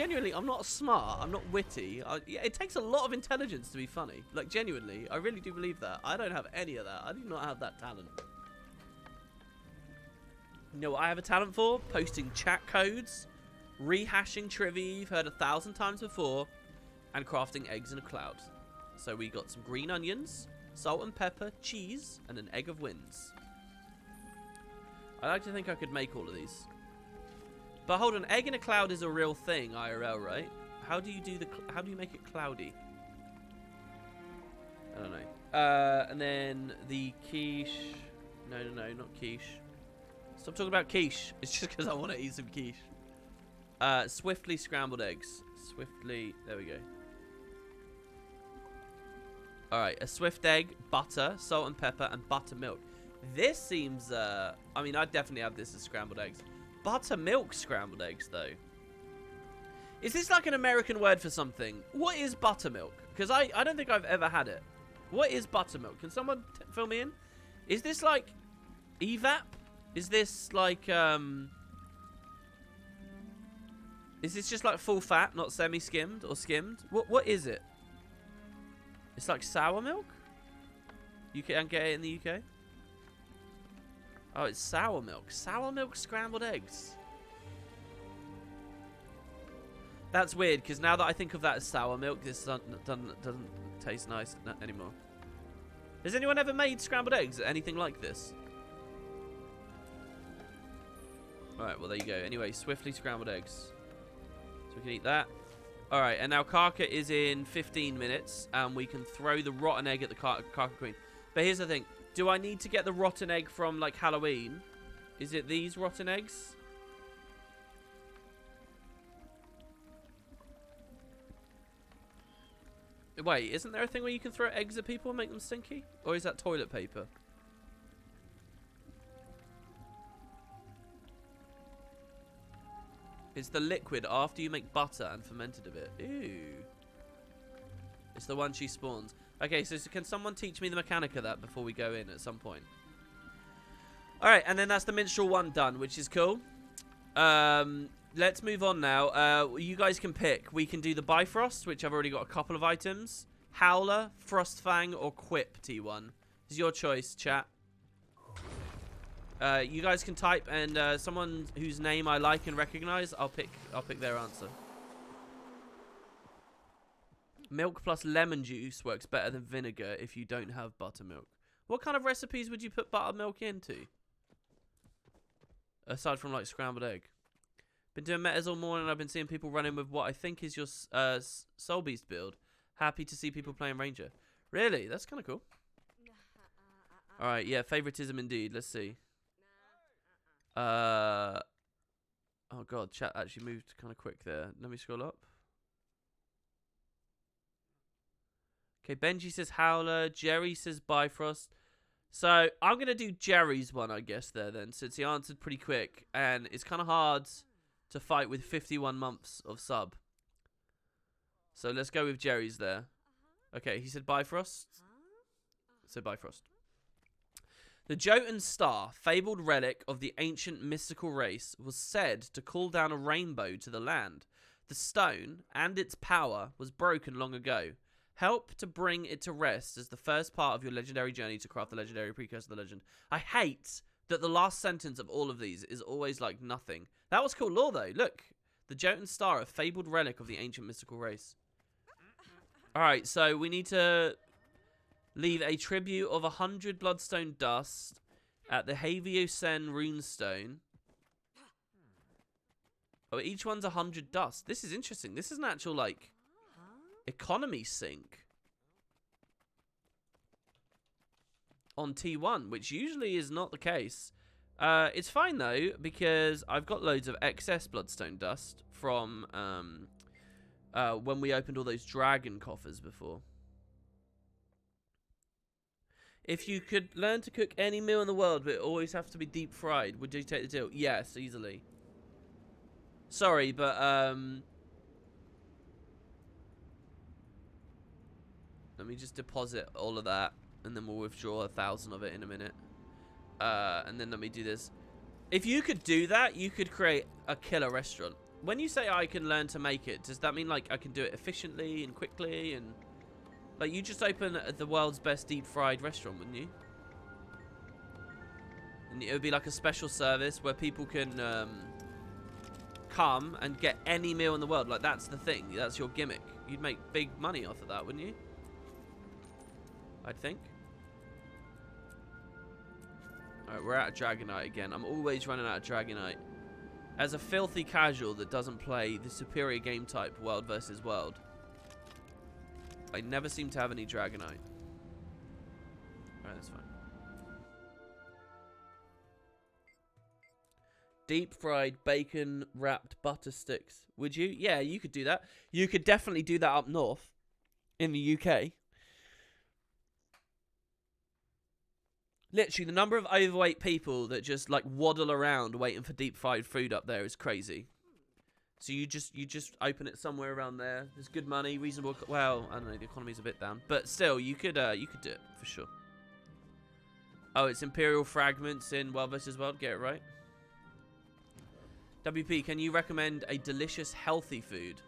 not smart. I'm not witty. Yeah, it takes a lot of intelligence to be funny. Like, genuinely. I really do believe that. I don't have any of that. I do not have that talent. You know what I have a talent for? Posting chat codes, rehashing trivia you've heard 1,000 times before, and crafting eggs in a cloud. So we got some green onions, salt and pepper, cheese, and an egg of winds. I like to think I could make all of these. But hold on, egg in a cloud is a real thing, IRL, right? How do you do how do you make it cloudy? I don't know. And then the quiche. No, not quiche. Stop talking about quiche. It's just because I want to eat some quiche. Swiftly scrambled eggs. Swiftly. There we go. Alright, a swift egg, butter, salt and pepper, and buttermilk. This seems, I mean, I'd definitely have this as scrambled eggs. Buttermilk scrambled eggs, though. Is this like an American word for something? What is buttermilk? Because I don't think I've ever had it. What is buttermilk? Can someone fill me in? Is this like evap? Is this like, is this just like full fat, not semi-skimmed or skimmed? What is it? It's like sour milk? You can get it in the UK? Oh, it's sour milk. Sour milk scrambled eggs. That's weird, because now that I think of that as sour milk, this doesn't taste nice anymore. Has anyone ever made scrambled eggs? Anything like this? Alright, well, there you go. Anyway, swiftly scrambled eggs. So we can eat that. Alright, and now Karka is in 15 minutes, and we can throw the rotten egg at the Karka Queen. But here's the thing. Do I need to get the rotten egg from, like, Halloween? Is it these rotten eggs? Wait, isn't there a thing where you can throw eggs at people and make them stinky? Or is that toilet paper? It's the liquid after you make butter and fermented a bit. Ew. It's the one she spawns. Okay, so can someone teach me the mechanic of that before we go in at some point? Alright, and then that's the Minstrel 1 done, which is cool. Let's move on now. You guys can pick. We can do the Bifrost, which I've already got a couple of items. Howler, Frostfang, or Quip T1. It's your choice, chat. You guys can type, and someone whose name I like and recognize, I'll pick their answer. Milk plus lemon juice works better than vinegar if you don't have buttermilk. What kind of recipes would you put buttermilk into? Aside from like scrambled egg. Been doing metas all morning and I've been seeing people running with what I think is your Soul Beast build. Happy to see people playing Ranger. Really? That's kind of cool. Alright, yeah, favoritism indeed. Let's see. Oh god, chat actually moved kind of quick there. Let me scroll up. Okay, Benji says Howler. Jerry says Bifrost. So, I'm going to do Jerry's one, I guess, there then, since he answered pretty quick. And it's kind of hard to fight with 51 months of sub. So, let's go with Jerry's there. Okay, he said Bifrost. So, Bifrost. The Jotun Star, fabled relic of the ancient mystical race, was said to call down a rainbow to the land. The stone, and its power, was broken long ago. Help to bring it to rest as the first part of your legendary journey to craft the legendary precursor of the legend. I hate that the last sentence of all of these is always like nothing. That was cool lore though. Look. The Jotun Star, a fabled relic of the ancient mystical race. Alright, so we need to leave a tribute of 100 bloodstone dust at the Haviosen runestone. Oh, each one's 100 dust. This is interesting. This is an actual like economy sink on T1, which usually is not the case. It's fine though, because I've got loads of excess bloodstone dust from when we opened all those dragon coffers before. If you could learn to cook any meal in the world, but it always have to be deep fried, would you take the deal? Yes, easily. Sorry, but let me just deposit all of that, and then we'll withdraw 1,000 of it in a minute. And then let me do this. If you could do that, you could create a killer restaurant. When you say I can learn to make it, does that mean like I can do it efficiently and quickly? And like you just open the world's best deep fried restaurant, wouldn't you? And it would be like a special service where people can come and get any meal in the world. Like that's the thing. That's your gimmick. You'd make big money off of that, wouldn't you? I think. Alright, we're out of Dragonite again. I'm always running out of Dragonite. As a filthy casual that doesn't play the superior game type, World versus World, I never seem to have any Dragonite. Alright, that's fine. Deep fried bacon wrapped butter sticks. Would you? Yeah, you could do that. You could definitely do that up north in the UK. Literally, the number of overweight people that just like waddle around waiting for deep fried food up there is crazy. So you just open it somewhere around there. There's good money, reasonable. Well, I don't know. The economy's a bit down, but still, you could do it for sure. Oh, it's Imperial Fragments in World vs. World. Get it right. WP, can you recommend a delicious, healthy food?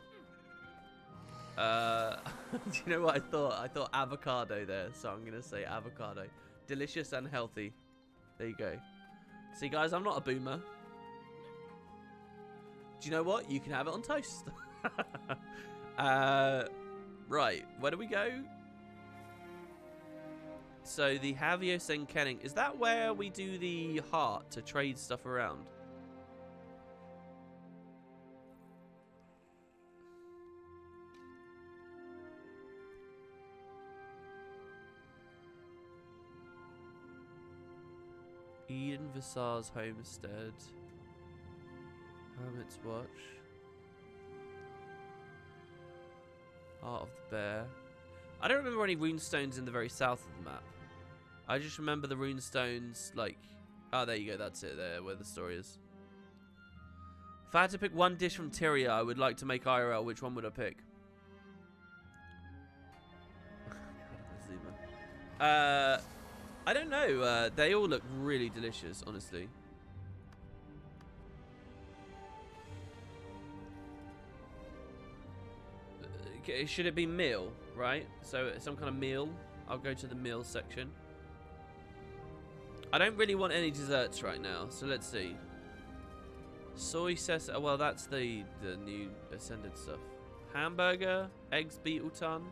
Do you know what I thought? I thought avocado there, so I'm gonna say avocado. Delicious and healthy. There you go. See, guys, I'm not a boomer. Do you know what? You can have it on toast. Right, where do we go? So the Javier Senkenning, is that where we do the heart to trade stuff around? Eden Visar's Homestead. Hermit's Watch. Heart of the Bear. I don't remember any runestones in the very south of the map. I just remember the runestones, like... Oh, there you go, that's it, there, where the story is. If I had to pick one dish from Tyria I would like to make IRL, which one would I pick? I don't know. They all look really delicious, honestly. Should it be meal, right? So some kind of meal. I'll go to the meal section. I don't really want any desserts right now, so let's see. Soy sesame. Well, that's the new ascended stuff. Hamburger, eggs beetle ton,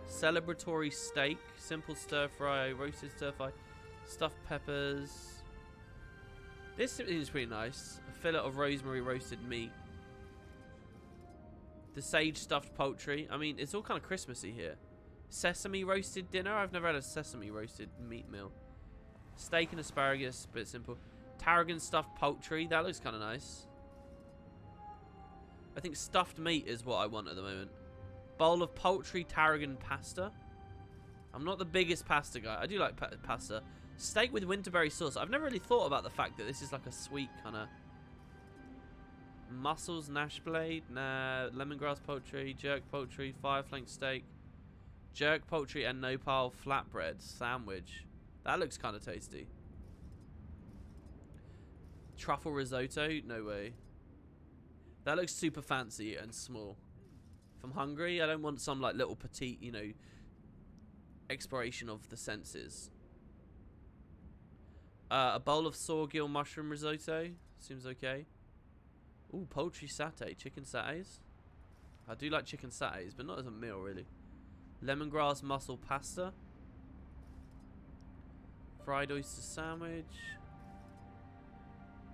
celebratory steak, simple stir fry, roasted stir fry, stuffed peppers. This seems pretty nice. A fillet of rosemary roasted meat. The sage stuffed poultry. I mean, it's all kind of Christmassy here. Sesame roasted dinner. I've never had a sesame roasted meat meal. Steak and asparagus, bit simple. Tarragon stuffed poultry. That looks kind of nice. I think stuffed meat is what I want at the moment. Bowl of poultry tarragon pasta. I'm not the biggest pasta guy. I do like pasta. Steak with winterberry sauce. I've never really thought about the fact that this is like a sweet kind of... Mussels, Nash blade, nah. Lemongrass poultry, jerk poultry, fire flank steak, jerk poultry and nopal flatbread sandwich. That looks kind of tasty. Truffle risotto, no way. That looks super fancy and small. If I'm hungry, I don't want some like little petite, you know, exploration of the senses. A bowl of sorghum mushroom risotto seems okay. Ooh, poultry satay, chicken satays. I do like chicken satays, but not as a meal, really. Lemongrass mussel pasta. Fried oyster sandwich.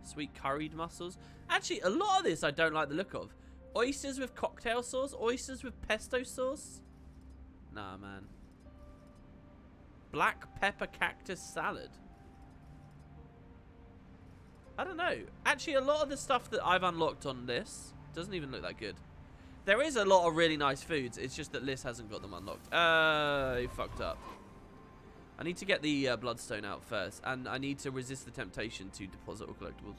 Sweet curried mussels. Actually, a lot of this I don't like the look of. Oysters with cocktail sauce. Oysters with pesto sauce. Nah, man. Black pepper cactus salad. I don't know. Actually, a lot of the stuff that I've unlocked on this doesn't even look that good. There is a lot of really nice foods. It's just that Liz hasn't got them unlocked. He fucked up. I need to get the bloodstone out first. And I need to resist the temptation to deposit all collectibles.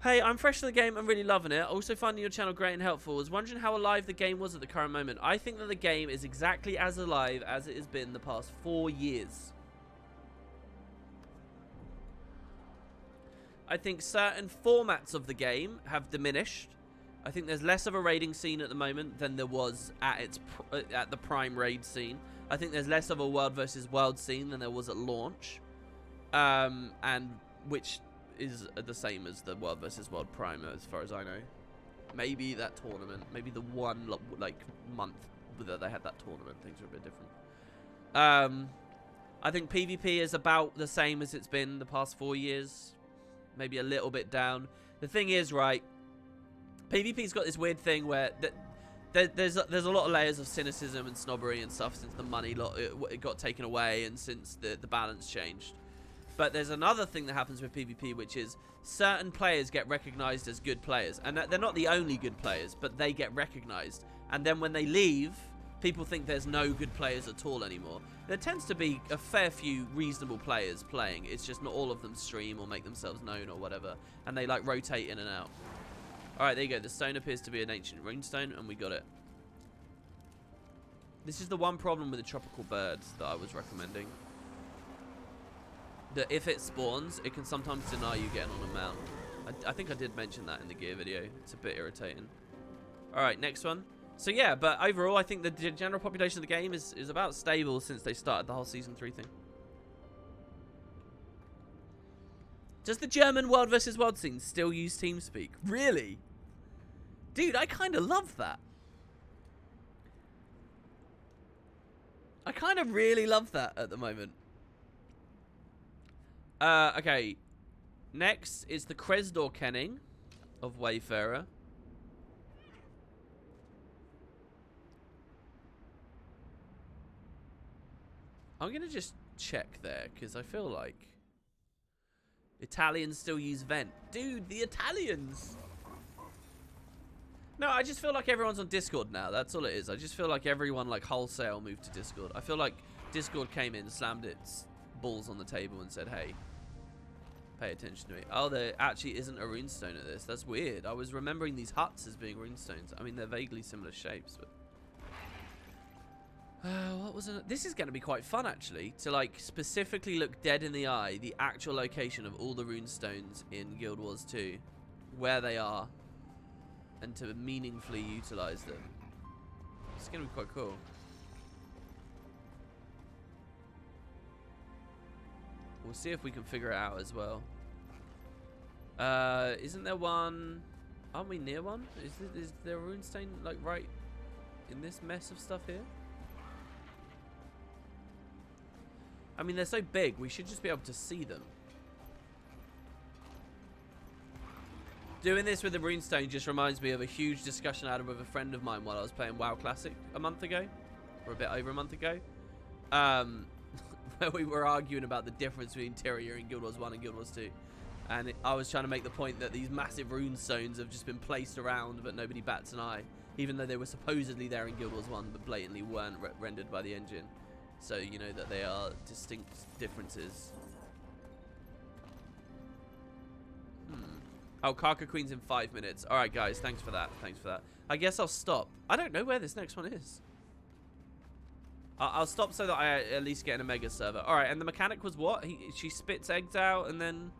Hey, I'm fresh to the game. I'm really loving it. Also finding your channel great and helpful. I was wondering how alive the game was at the current moment. I think that the game is exactly as alive as it has been the past 4 years. I think certain formats of the game have diminished. I think there's less of a raiding scene at the moment than there was at the prime raid scene. I think there's less of a world versus world scene than there was at launch, and which is the same as the world versus world prime, as far as I know. Maybe that tournament, maybe the one like month that they had that tournament, things are a bit different. I think PvP is about the same as it's been the past 4 years. Maybe a little bit down. The thing is, right, PvP's got this weird thing where there's a lot of layers of cynicism and snobbery and stuff since the money it got taken away and since the balance changed. But there's another thing that happens with PvP, which is certain players get recognized as good players. And they're not the only good players, but they get recognized. And then when they leave, people think there's no good players at all anymore. There tends to be a fair few reasonable players playing. It's just not all of them stream or make themselves known or whatever. And they like rotate in and out. Alright, there you go. The stone appears to be an ancient runestone, and we got it. This is the one problem with the tropical birds that I was recommending. That if it spawns, it can sometimes deny you getting on a mount. I think I did mention that in the gear video. It's a bit irritating. Alright, next one. So yeah, but overall, I think the general population of the game is about stable since they started the whole Season 3 thing. Does the German World vs. World scene still use TeamSpeak? Really? Dude, I kind of love that. I kind of really love that at the moment. Okay. Next is the Kresdor Kenning of Wayfarer. I'm going to just check there, because I feel like Italians still use Vent. Dude, the Italians! No, I just feel like everyone's on Discord now. That's all it is. I just feel like everyone, like, wholesale moved to Discord. I feel like Discord came in, slammed its balls on the table and said, hey, pay attention to me. Oh, there actually isn't a runestone at this. That's weird. I was remembering these huts as being runestones. I mean, they're vaguely similar shapes, but... what was it? This is going to be quite fun, actually, to like specifically look dead in the eye the actual location of all the runestones in Guild Wars 2, where they are, and to meaningfully utilize them. It's going to be quite cool. We'll see if we can figure it out as well. Isn't there one? Aren't we near one? Is there a runestone like right in this mess of stuff here? I mean, they're so big, we should just be able to see them. Doing this with the runestone just reminds me of a huge discussion I had with a friend of mine while I was playing WoW Classic a month ago. Or a bit over a month ago. Where we were arguing about the difference between Tyria in Guild Wars 1 and Guild Wars 2. And I was trying to make the point that these massive runestones have just been placed around, but nobody bats an eye. Even though they were supposedly there in Guild Wars 1, but blatantly weren't rendered by the engine. So you know that they are distinct differences. Oh, Karka Queen's in 5 minutes. Alright guys, thanks for that. Thanks for that. I guess I'll stop. I don't know where this next one is. I'll stop so that I at least get in a mega server. Alright, and the mechanic was what? She spits eggs out and then...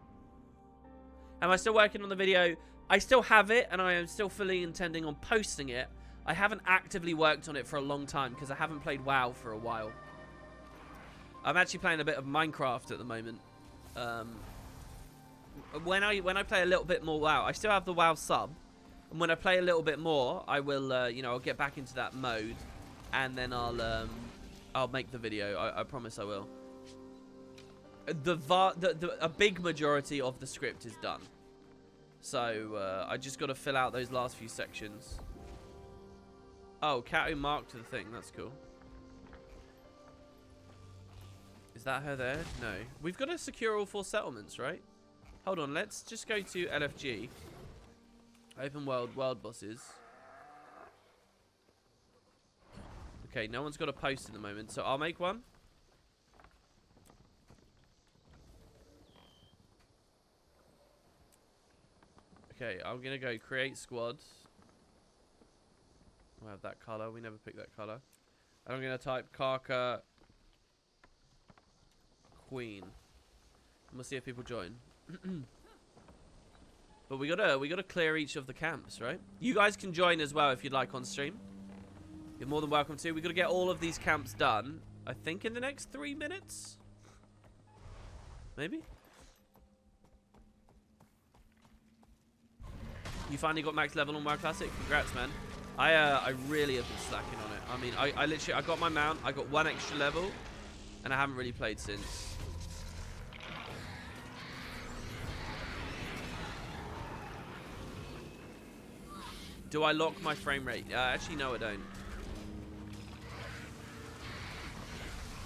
Am I still working on the video? I still have it and I am still fully intending on posting it. I haven't actively worked on it for a long time because I haven't played WoW for a while. I'm actually playing a bit of Minecraft at the moment. When I play a little bit more WoW, I still have the WoW sub, and when I play a little bit more, I will, you know, I'll get back into that mode, and then I'll make the video. I promise I will. A big majority of the script is done, so I just got to fill out those last few sections. Oh, Cat who marked the thing. That's cool. Is that her there? No. We've got to secure all 4 settlements, right? Hold on, let's just go to LFG. Open world bosses. Okay, no one's got a post at the moment, so I'll make one. Okay, I'm gonna go create squad. We'll have that color. We never picked that color. And I'm gonna type Karka Queen. And we'll see if people join. But we gotta clear each of the camps, right? You guys can join as well if you'd like on stream. You're more than welcome to. We gotta get all of these camps done. I think in the next 3 minutes, maybe. You finally got max level on WoW Classic. Congrats, man. I really have been slacking on it. I mean, I literally I got my mount. I got 1 extra level, and I haven't really played since. Do I lock my frame rate? Actually, no, I don't.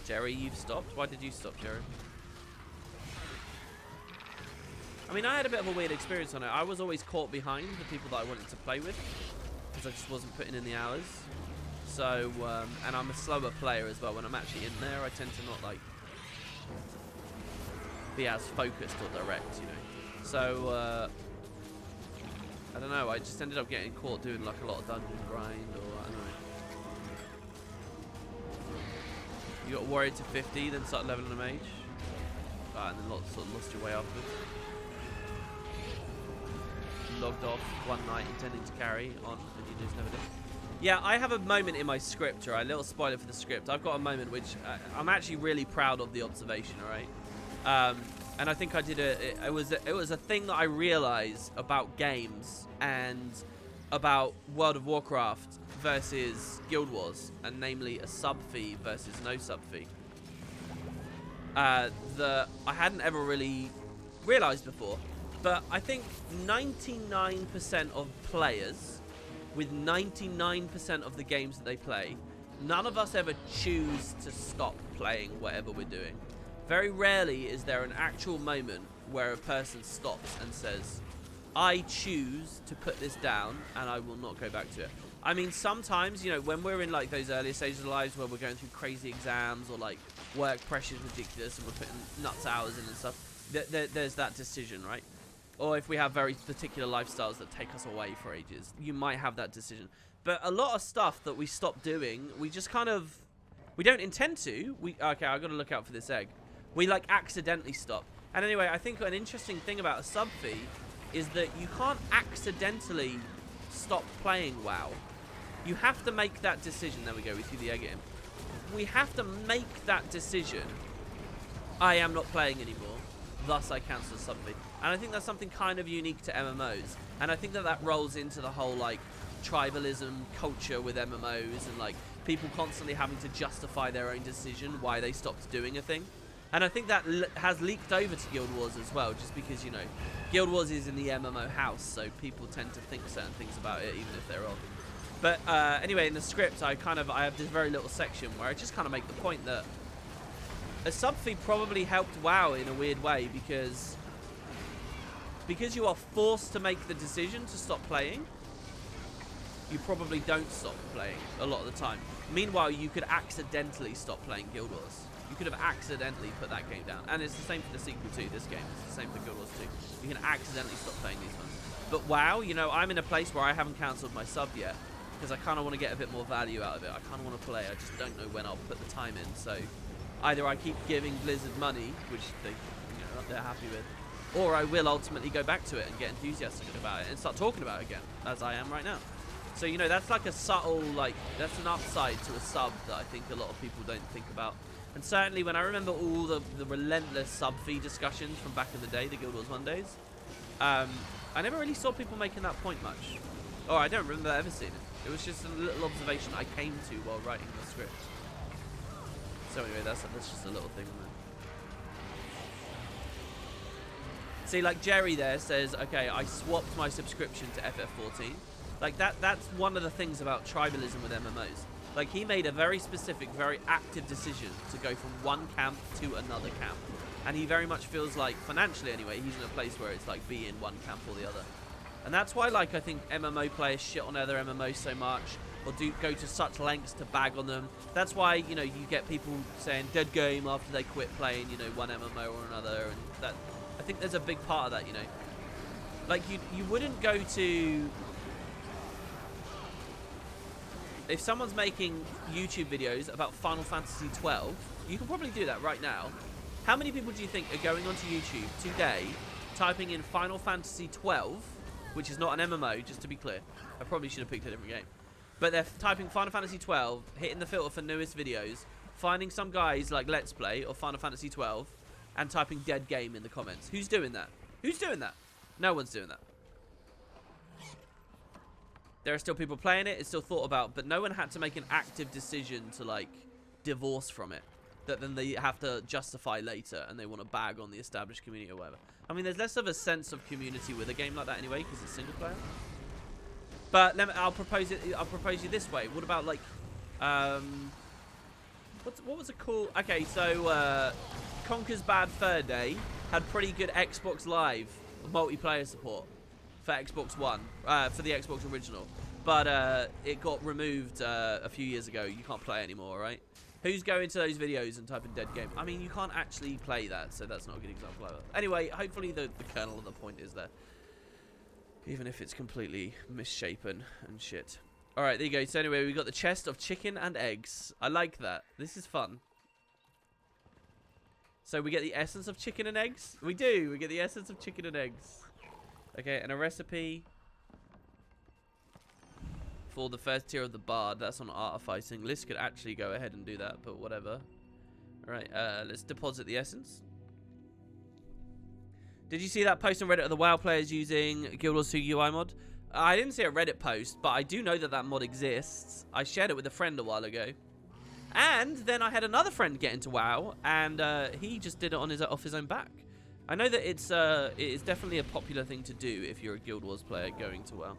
Jerry, you've stopped? Why did you stop, Jerry? I mean, I had a bit of a weird experience on it. I was always caught behind the people that I wanted to play with because I just wasn't putting in the hours. So, and I'm a slower player as well. When I'm actually in there, I tend to not like be as focused or direct, you know. So, I don't know. I just ended up getting caught doing like a lot of dungeon grind, or I don't know. You got warrior to 50, then start leveling a mage, and then sort of lost your way afterwards. Logged off one night intending to carry on, and you just never did. Yeah, I have a moment in my script, right? A little spoiler for the script. I've got a moment which I'm actually really proud of the observation, all right? And I think I did it was a thing that I realized about games and about World of Warcraft versus Guild Wars, and namely a sub fee versus no sub fee. That I hadn't ever really realized before. But I think 99% of players, with 99% of the games that they play, none of us ever choose to stop playing whatever we're doing. Very rarely is there an actual moment where a person stops and says, I choose to put this down and I will not go back to it. I mean, sometimes, you know, when we're in like those earlier stages of lives where we're going through crazy exams or like work pressure is ridiculous and we're putting nuts hours in and stuff, there's that decision, right? Or if we have very particular lifestyles that take us away for ages, you might have that decision. But a lot of stuff that we stop doing, we just kind of, we don't intend to. Okay, I've got to look out for this egg. We like accidentally stop. And anyway, I think an interesting thing about a sub fee is that you can't accidentally stop playing WoW. You have to make that decision. There we go, we threw the egg in. We have to make that decision. I am not playing anymore, thus I cancel sub fee. And I think that's something kind of unique to MMOs. And I think that rolls into the whole like tribalism culture with MMOs and like people constantly having to justify their own decision why they stopped doing a thing. And I think that has leaked over to Guild Wars as well, just because, you know, Guild Wars is in the MMO house, so people tend to think certain things about it, even if they're odd. But anyway, in the script, I have this very little section where I just kind of make the point that a sub fee probably helped WoW in a weird way, because you are forced to make the decision to stop playing. You probably don't stop playing a lot of the time. Meanwhile, you could accidentally stop playing Guild Wars. You could have accidentally put that game down. And it's the same for the sequel to this game. It's the same for Guild Wars 2. You can accidentally stop playing these ones. But WoW, you know, I'm in a place where I haven't cancelled my sub yet, because I kind of want to get a bit more value out of it. I kind of want to play. I just don't know when I'll put the time in. So either I keep giving Blizzard money, which they're happy with, or I will ultimately go back to it and get enthusiastic about it and start talking about it again, as I am right now. So, you know, that's like a subtle, like, that's an upside to a sub that I think a lot of people don't think about. And certainly when I remember all the relentless sub fee discussions from back in the day, the Guild Wars 1 days, I never really saw people making that point much. Or I don't remember ever seeing it. It was just a little observation I came to while writing the script. So anyway, that's just a little thing, man. See, like Jerry there says, okay, I swapped my subscription to FF14. Like that's one of the things about tribalism with MMOs. Like he made a very specific, very active decision to go from one camp to another camp. And he very much feels like, financially anyway, he's in a place where it's like be in one camp or the other. And that's why, like, I think MMO players shit on other MMOs so much, or do go to such lengths to bag on them. That's why, you know, you get people saying dead game after they quit playing, you know, one MMO or another. And that, I think there's a big part of that, you know. Like, you wouldn't go to... If someone's making YouTube videos about Final Fantasy 12, you can probably do that right now. How many people do you think are going onto YouTube today, typing in Final Fantasy 12, which is not an MMO, just to be clear. I probably should have picked a different game. But they're typing Final Fantasy 12, hitting the filter for newest videos, finding some guys like Let's Play or Final Fantasy 12, and typing dead game in the comments. Who's doing that? Who's doing that? No one's doing that. There are still people playing it, it's still thought about, but no one had to make an active decision to, like, divorce from it. That then they have to justify later, and they want to bag on the established community or whatever. I mean, there's less of a sense of community with a game like that anyway, because it's single player. But I'll propose you this way. What about, like, what was it called? Okay, so Conker's Bad Fur Day had pretty good Xbox Live multiplayer support for Xbox One, for the Xbox original. but it got removed a few years ago. You can't play anymore, right? Who's going to those videos and typing dead game? I mean, you can't actually play that, so that's not a good example either. Anyway, hopefully the kernel of the point is there. Even if it's completely misshapen and shit. Alright, there you go. So anyway, we got the chest of chicken and eggs. I like that. This is fun. So we get the essence of chicken and eggs? We do. We get the essence of chicken and eggs. Okay, and a recipe for the first tier of the bard. That's on artificing. Liz could actually go ahead and do that, but whatever. Alright, let's deposit the essence. Did you see that post on Reddit of the WoW players using Guild Wars 2 UI mod? I didn't see a Reddit post, but I do know that that mod exists. I shared it with a friend a while ago. And then I had another friend get into WoW, and he just did it on off his own back. I know that it is definitely a popular thing to do if you're a Guild Wars player going to WoW.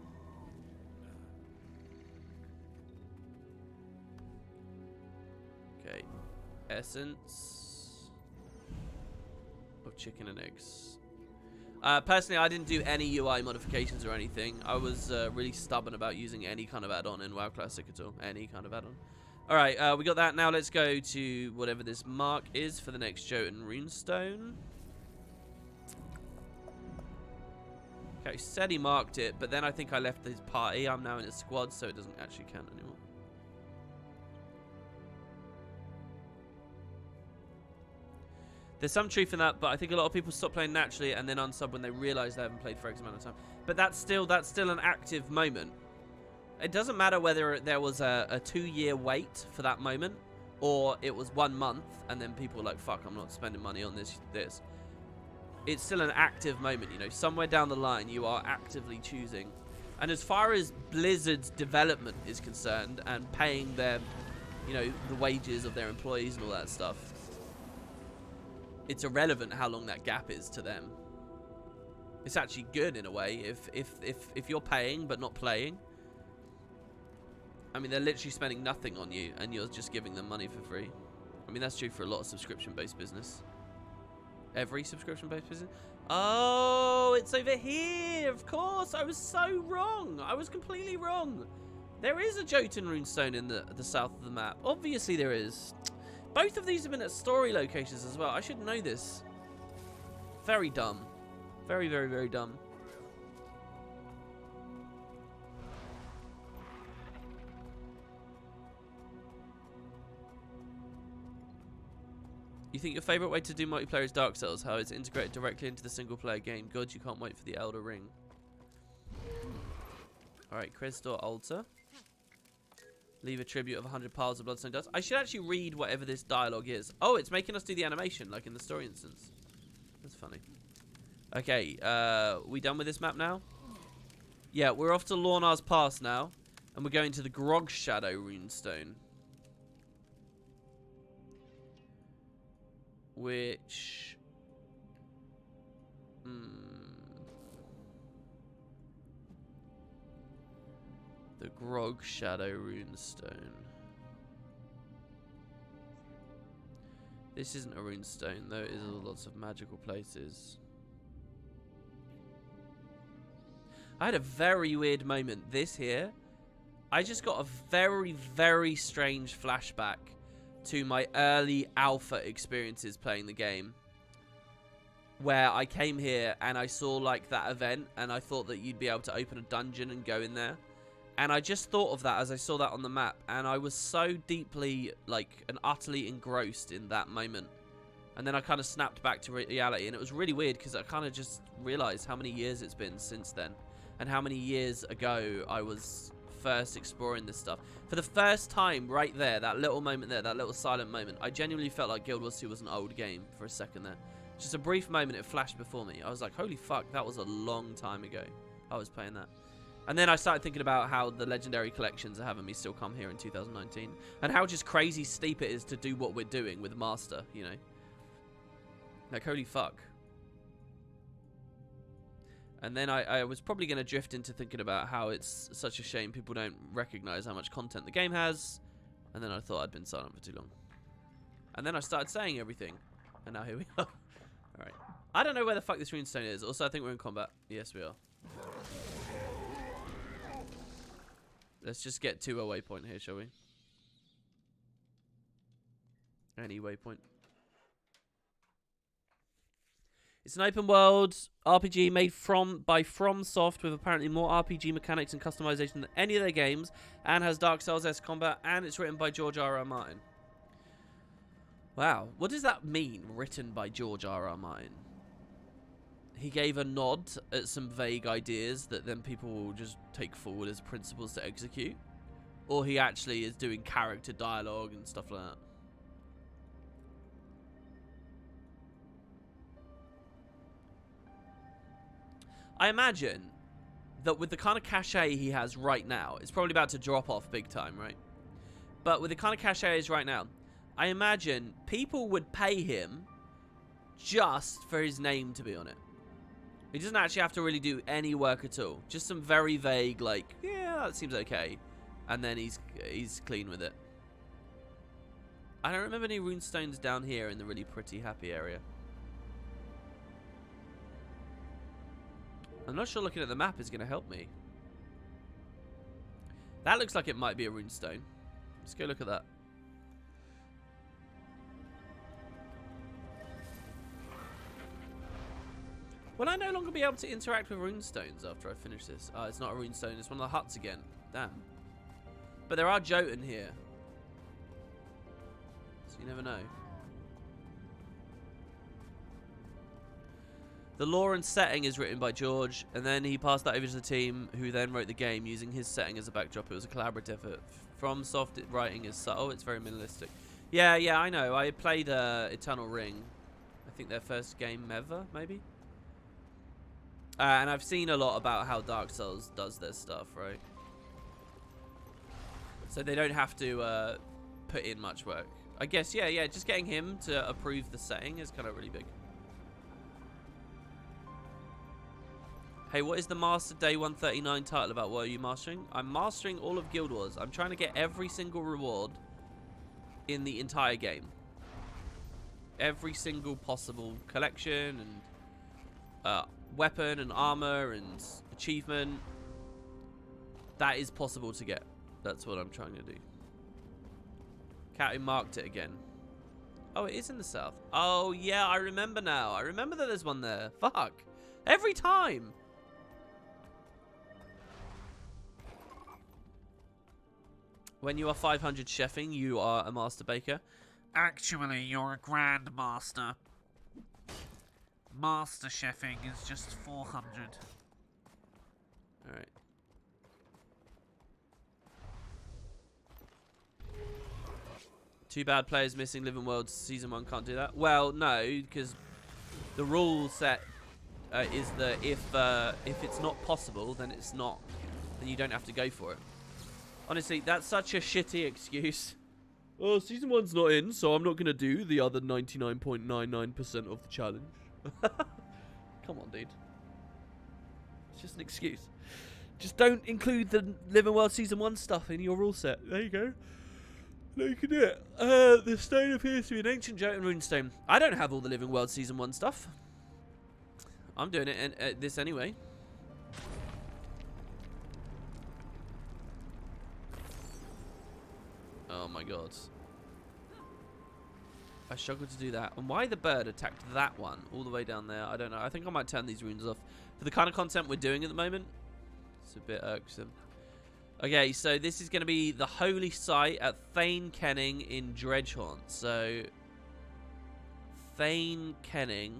Okay, essence of chicken and eggs. Personally, I didn't do any UI modifications or anything. I was really stubborn about using any kind of add-on in WoW Classic at all. Any kind of add-on. Alright, we got that. Now let's go to whatever this mark is for the next Jotun runestone. Okay, said he marked it, but then I think I left his party. I'm now in a squad, so it doesn't actually count anymore. There's some truth in that, but I think a lot of people stop playing naturally and then unsub when they realise they haven't played for X amount of time. But that's still an active moment. It doesn't matter whether there was a 2-year wait for that moment, or it was 1 month and then people were like, fuck, I'm not spending money on this. It's still an active moment, you know. Somewhere down the line, you are actively choosing. And as far as Blizzard's development is concerned and paying their, you know, the wages of their employees and all that stuff, it's irrelevant how long that gap is to them. It's actually good in a way if you're paying but not playing. I mean, they're literally spending nothing on you and you're just giving them money for free. I mean, that's true for a lot of subscription-based business. Every subscription-based business. Oh, it's over here. Of course, I was so wrong. I was completely wrong. There is a Jotun runestone in the south of the map. Obviously there is. Both of these have been at story locations as well. I should know this. Very dumb. Very, very, very dumb. You think your favourite way to do multiplayer is Dark Souls? How it's integrated directly into the single-player game? God, you can't wait for the Elder Ring. Alright, Crestor Altar. Leave a tribute of 100 piles of bloodstone dust. I should actually read whatever this dialogue is. Oh, it's making us do the animation, like in the story instance. That's funny. Okay, we done with this map now? Yeah, we're off to Lornar's Pass now. And we're going to the Grog Shadow runestone. Which... The Grog Shadow runestone. This isn't a runestone, though it is lots of magical places. I had a very weird moment. This here, I just got a very, very strange flashback to my early alpha experiences playing the game. Where I came here and I saw like that event and I thought that you'd be able to open a dungeon and go in there. And I just thought of that as I saw that on the map. And I was so deeply, like, and utterly engrossed in that moment. And then I kind of snapped back to reality. And it was really weird because I kind of just realized how many years it's been since then. And how many years ago I was first exploring this stuff. For the first time right there, that little moment there, that little silent moment, I genuinely felt like Guild Wars 2 was an old game for a second there. Just a brief moment, it flashed before me. I was like, holy fuck, that was a long time ago I was playing that. And then I started thinking about how the legendary collections are having me still come here in 2019. And how just crazy steep it is to do what we're doing with Master, you know. Like, holy fuck. And then I was probably going to drift into thinking about how it's such a shame people don't recognize how much content the game has. And then I thought I'd been silent for too long. And then I started saying everything. And now here we are. Alright. I don't know where the fuck this runestone is. Also, I think we're in combat. Yes, we are. Let's just get to a waypoint here, shall we? Any waypoint. It's an open world RPG made by FromSoft with apparently more RPG mechanics and customization than any of their games, and has Dark Souls-esque combat, and it's written by George R.R. Martin. Wow, what does that mean, written by George R.R. Martin? He gave a nod at some vague ideas that then people will just take forward as principles to execute? Or he actually is doing character dialogue and stuff like that? I imagine that with the kind of cachet he has right now, it's probably about to drop off big time, right? But with the kind of cachet he is right now, I imagine people would pay him just for his name to be on it. He doesn't actually have to really do any work at all. Just some very vague, like, yeah, that seems okay. And then he's clean with it. I don't remember any runestones down here in the really pretty, happy area. I'm not sure looking at the map is going to help me. That looks like it might be a runestone. Let's go look at that. Will I no longer be able to interact with runestones after I finish this? Oh, it's not a runestone. It's one of the huts again. Damn. But there are Jotun here. So you never know. The lore and setting is written by George, and then he passed that over to the team, who then wrote the game using his setting as a backdrop. It was a collaborative effort. FromSoft writing is subtle. It's very minimalistic. Yeah, I know. I played Eternal Ring. I think their first game ever, maybe? And I've seen a lot about how Dark Souls does their stuff, right? So they don't have to put in much work. I guess, yeah. Just getting him to approve the setting is kind of really big. Hey, what is the Master Day 139 title about? What are you mastering? I'm mastering all of Guild Wars. I'm trying to get every single reward in the entire game. Every single possible collection and weapon and armor and achievement. That is possible to get. That's what I'm trying to do. Cat marked it again. Oh, it is in the south. Oh, yeah, I remember now. I remember that there's one there. Fuck. Every time. When you are 500 chefing, you are a master baker. Actually, you're a grand master. Master chefing is just 400. Alright. Too bad players missing Living Worlds Season 1 can't do that. Well, no, because the rule set is that if it's not possible, then it's not. Then you don't have to go for it. Honestly, that's such a shitty excuse. Oh, Season 1's not in, so I'm not going to do the other 99.99% of the challenge. Come on, dude. It's just an excuse. Just don't include the Living World Season 1 stuff in your rule set. There you go. There you can do it. The stone appears to be an ancient Jotun runestone. I don't have all the Living World Season 1 stuff. I'm doing it in this anyway. Oh my god. I struggled to do that. And why the bird attacked that one all the way down there, I don't know. I think I might turn these runes off. For the kind of content we're doing at the moment, it's a bit irksome. Okay, so this is going to be the holy site at Thane Kenning in Dredgehaunt. So, Thane Kenning.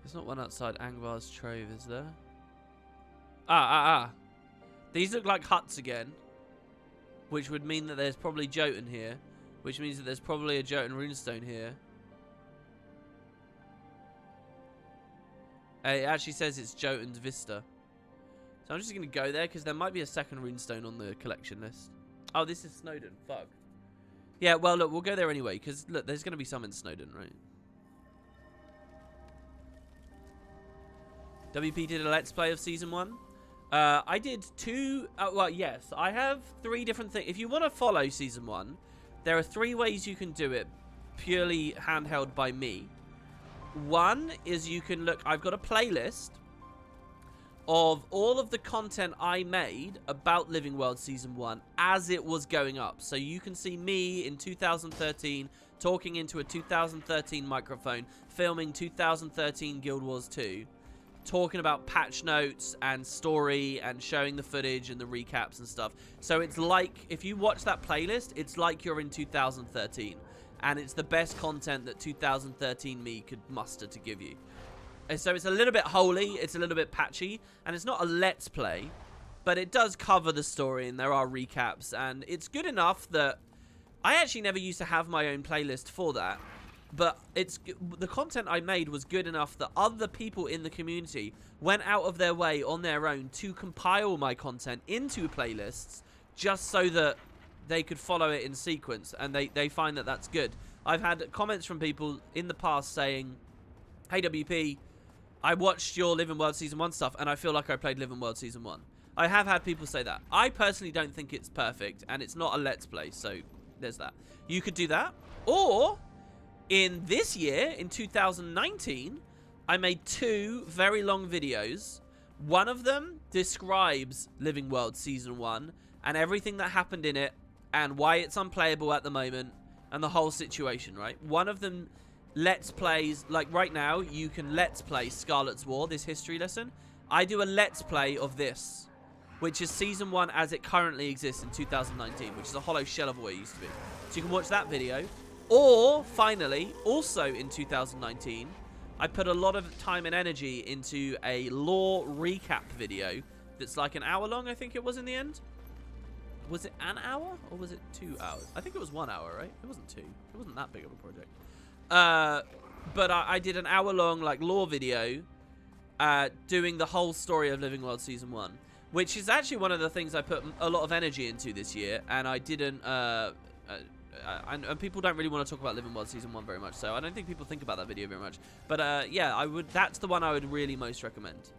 There's not one outside Angvar's Trove, is there? These look like huts again. Which would mean that there's probably Jotun here. Which means that there's probably a Jotun runestone here. It actually says it's Jotun's Vista. So I'm just going to go there because there might be a second runestone on the collection list. Oh, this is Snowdon. Fuck. Yeah, well, look, we'll go there anyway because, look, there's going to be some in Snowdon, right? WP did a Let's Play of Season 1. I did 2. Well, yes, I have 3 different things. If you want to follow Season 1, there are 3 ways you can do it, purely handheld by me. One is you can look. I've got a playlist of all of the content I made about Living World Season 1 as it was going up. So you can see me in 2013 talking into a 2013 microphone, filming 2013 Guild Wars 2, talking about patch notes and story and showing the footage and the recaps and stuff. So it's like, if you watch that playlist, it's like you're in 2013. And it's the best content that 2013 me could muster to give you. And so it's a little bit holy, it's a little bit patchy, and it's not a let's play, but it does cover the story and there are recaps, and it's good enough that I actually never used to have my own playlist for that, but the content I made was good enough that other people in the community went out of their way on their own to compile my content into playlists just so that they could follow it in sequence, and they find that that's good. I've had comments from people in the past saying, "Hey WP, I watched your Living World Season 1 stuff, and I feel like I played Living World Season 1. I have had people say that. I personally don't think it's perfect, and it's not a let's play, so there's that. You could do that. Or, in this year, in 2019, I made 2 very long videos. One of them describes Living World Season 1, and everything that happened in it, and why it's unplayable at the moment, and the whole situation, right? One of them let's plays, like right now, you can let's play Scarlet's War, this history lesson. I do a let's play of this, which is Season 1 as it currently exists in 2019, which is a hollow shell of what it used to be. So you can watch that video. Or, finally, also in 2019, I put a lot of time and energy into a lore recap video that's like an hour long, I think it was in the end. Was it an hour or was it 2 hours? I think it was 1 hour, right? It wasn't 2. It wasn't that big of a project. But I did an hour-long like lore video doing the whole story of Living World Season 1, which is actually one of the things I put a lot of energy into this year, and I didn't and people don't really want to talk about Living World Season 1 very much, so I don't think people think about that video very much. But yeah, that's the one I would really most recommend.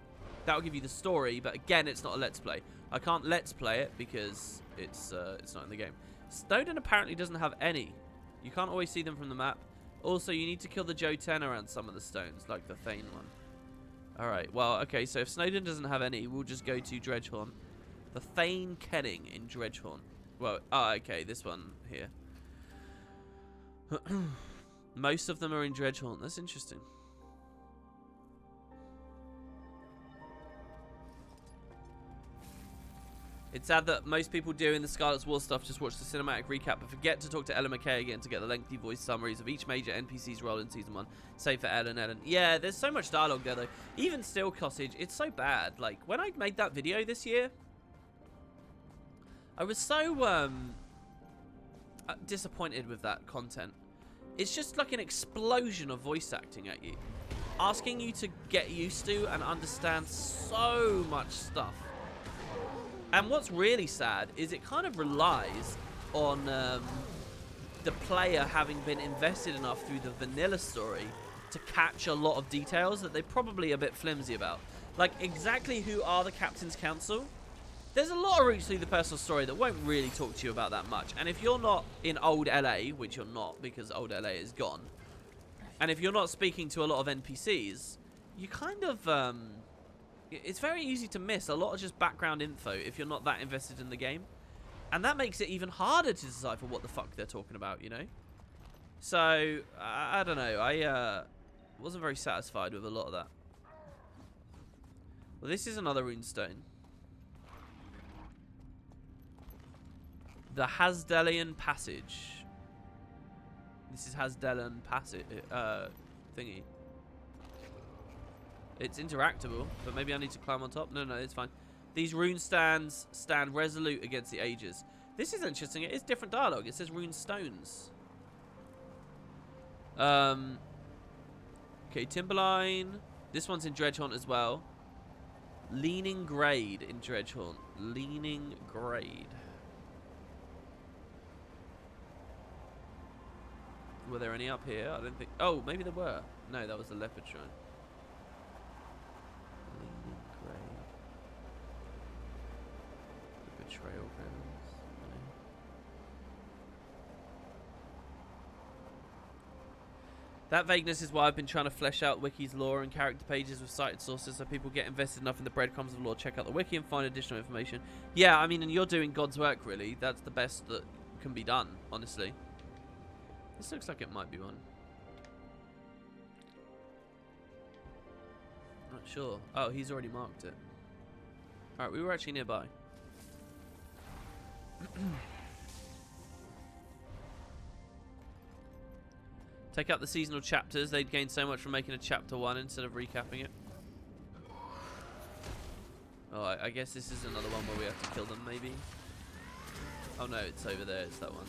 That will give you the story, but again, it's not a let's play. I can't let's play it because it's not in the game. Snowden apparently doesn't have any. You can't always see them from the map. Also, you need to kill the Joe 10 around some of the stones, like the Thane one. Alright, well, okay, so if Snowden doesn't have any, we'll just go to Dredgehorn. The Thane Kenning in Dredgehorn. Well, okay, this one here. Most of them are in Dredgehorn. That's interesting. It's sad that most people doing the Scarlet's War stuff just watch the cinematic recap but forget to talk to Ellen McKay again to get the lengthy voice summaries of each major NPC's role in Season 1, save for Ellen. Yeah, there's so much dialogue there, though. Even still, Cottage, it's so bad. Like, when I made that video this year, I was so disappointed with that content. It's just like an explosion of voice acting at you, asking you to get used to and understand so much stuff. And what's really sad is it kind of relies on the player having been invested enough through the vanilla story to catch a lot of details that they're probably a bit flimsy about. Like, exactly who are the Captain's Council? There's a lot of routes through the personal story that won't really talk to you about that much. And if you're not in old LA, which you're not because old LA is gone, and if you're not speaking to a lot of NPCs, you kind of... it's very easy to miss a lot of just background info if you're not that invested in the game. And that makes it even harder to decipher what the fuck they're talking about, you know? So, I don't know. I wasn't very satisfied with a lot of that. Well, this is another runestone. The Hasdelian Passage. This is Hasdelian Passage thingy. It's interactable, but maybe I need to climb on top. No, it's fine. These rune stands stand resolute against the ages. This is interesting. It is different dialogue. It says rune stones. Okay, Timberline. This one's in Dredgehaunt as well. Leaning Grade in Dredgehaunt. Leaning Grade. Were there any up here? I don't think... Oh, maybe there were. No, that was the Leopard Shrine. Railguns. That vagueness is why I've been trying to flesh out Wiki's lore and character pages with cited sources so people get invested enough in the breadcrumbs of lore. Check out the Wiki and find additional information. Yeah, I mean, and you're doing God's work, really. That's the best that can be done, honestly. This looks like it might be one. Not sure. Oh, he's already marked it. Alright, we were actually nearby. Take out the seasonal chapters. They'd gain so much from making a chapter 1 instead of recapping it. Oh, I guess this is another one where we have to kill them, maybe. Oh no, it's over there. It's that one.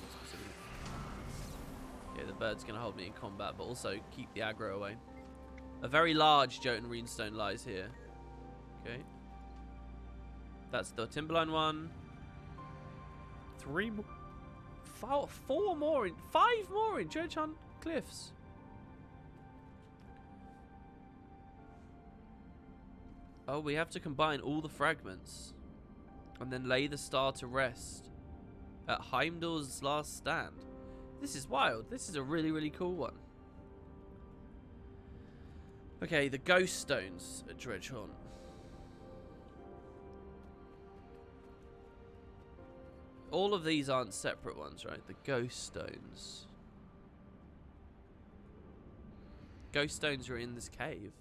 Yeah, the bird's going to hold me in combat, but also keep the aggro away. A very large Jotun runestone lies here. Okay. That's the Timberline one. 3 more. 4 more. 5 more in Church Hunt Cliffs. Oh, we have to combine all the fragments and then lay the star to rest at Heimdall's last stand. This is wild. This is a really, really cool one. Okay, the ghost stones at Dredgehaunt. All of these aren't separate ones, right? The ghost stones. Ghost stones are in this cave.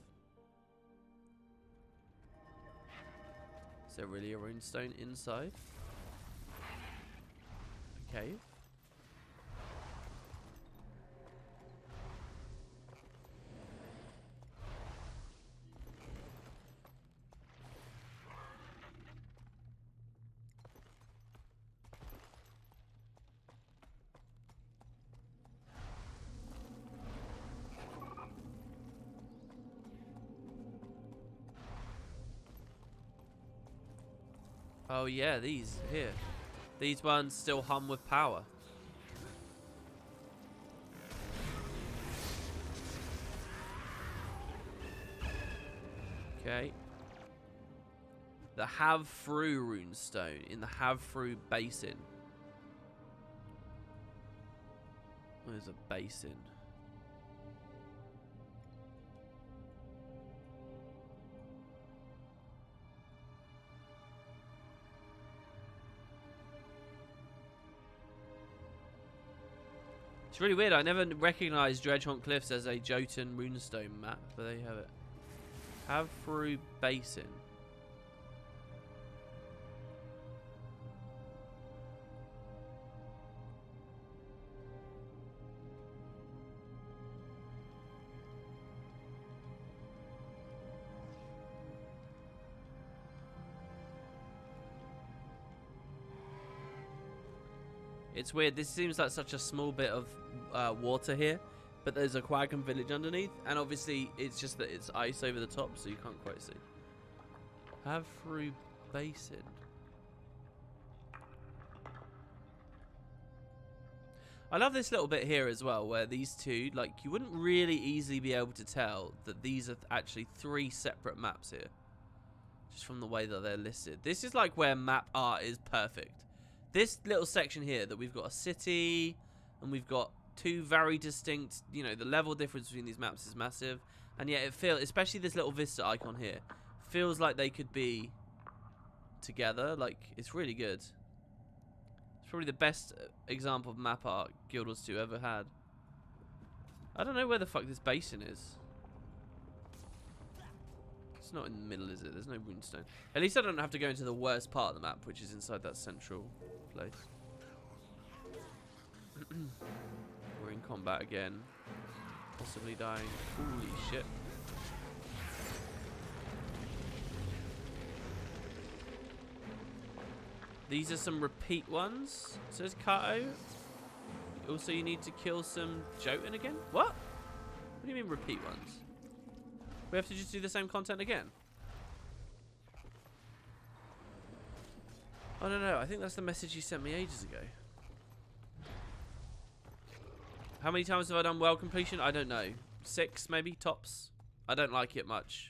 Is there really a runestone inside? A cave? Oh yeah, these here. These ones still hum with power. Okay. The Have-Through runestone in the Have-Through basin. There's a basin. It's really weird. I never recognized Dredgehaunt Cliffs as a Jotun runestone map, but there you have it. Have-Through basin. It's weird. This seems like such a small bit of water here, but there's a Quaggan village underneath, and obviously it's just that it's ice over the top, so you can't quite see. Have-Through basin. I love this little bit here as well, where these two, like, you wouldn't really easily be able to tell that these are actually 3 separate maps here, just from the way that they're listed. This is like where map art is perfect. This little section here that we've got a city and we've got 2 very distinct, you know, the level difference between these maps is massive, and yet it feels, especially this little vista icon here, feels like they could be together. Like, it's really good. It's probably the best example of map art Guild Wars 2 ever had. I don't know where the fuck this basin is. It's not in the middle, is it? There's no runestone. At least I don't have to go into the worst part of the map, which is inside that central place. We're in combat again. Possibly dying. Holy shit. These are some repeat ones, says Kato. Also, you need to kill some Jotun again? What? What do you mean repeat ones? We have to just do the same content again? I don't know. I think that's the message you sent me ages ago. How many times have I done world completion? I don't know. 6 maybe, tops. I don't like it much.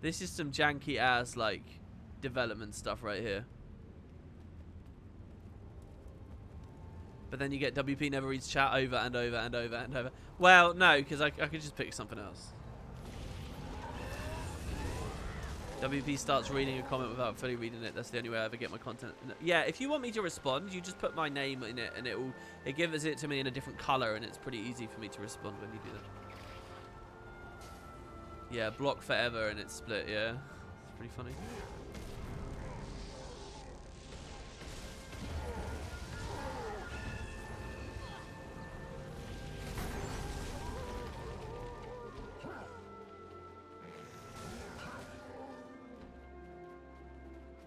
This is some janky ass like development stuff right here. But then you get WP never reads chat over and over and over and over. Well, no, because I could just pick something else. WP starts reading a comment without fully reading it. That's the only way I ever get my content. Yeah, if you want me to respond, you just put my name in it, and it gives it to me in a different color, and it's pretty easy for me to respond when you do that. Yeah, block forever, and it's split. Yeah, it's pretty funny.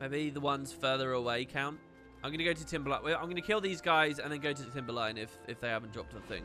Maybe the ones further away count. I'm gonna go to Timberline. I'm gonna kill these guys and then go to the Timberline if they haven't dropped the thing.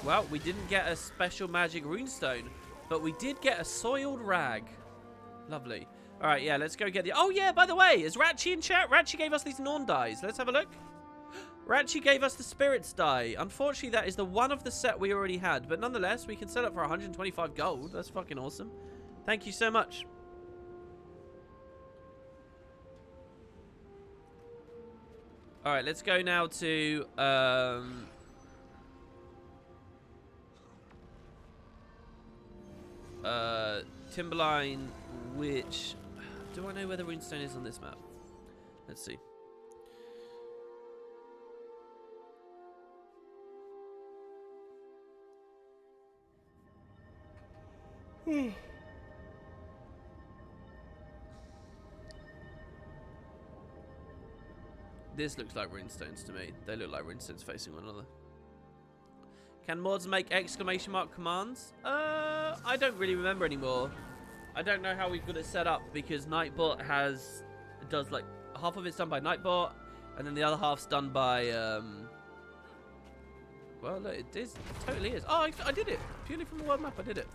Well, we didn't get a special magic runestone, but we did get a soiled rag. Lovely. All right, yeah, let's go get the... Oh, yeah, by the way, is Ratchi in chat? Ratchi gave us these Norn dies. Let's have a look. Ratchi gave us the Spirits die. Unfortunately, that is the one of the set we already had, but nonetheless, we can sell it for 125 gold. That's fucking awesome. Thank you so much. All right, let's go now to... Timberline, which... Do I know where the runestone is on this map? Let's see. This looks like runestones to me. They look like runestones facing one another. Can mods make exclamation mark commands? I don't really remember anymore. I don't know how we've got it set up because Nightbot does like half of it's done by Nightbot, and then the other half's done by well, look, it totally is. Oh, I did it purely from the world map. I did it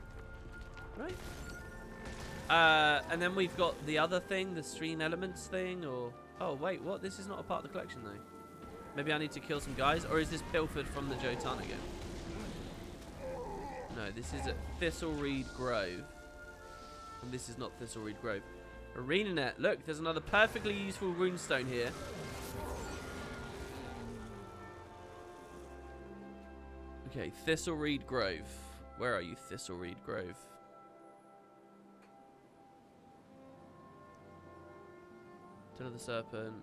right. And then we've got the other thing, the stream elements thing, or oh wait, what? This is not a part of the collection though. Maybe I need to kill some guys, or is this pilfered from the Jotana game? No, this is at Thistlereed Grove. And this is not Thistlereed Grove. ArenaNet. Look, there's another perfectly useful runestone here. Okay, Thistlereed Grove. Where are you, Thistlereed Grove? Tail of the Serpent.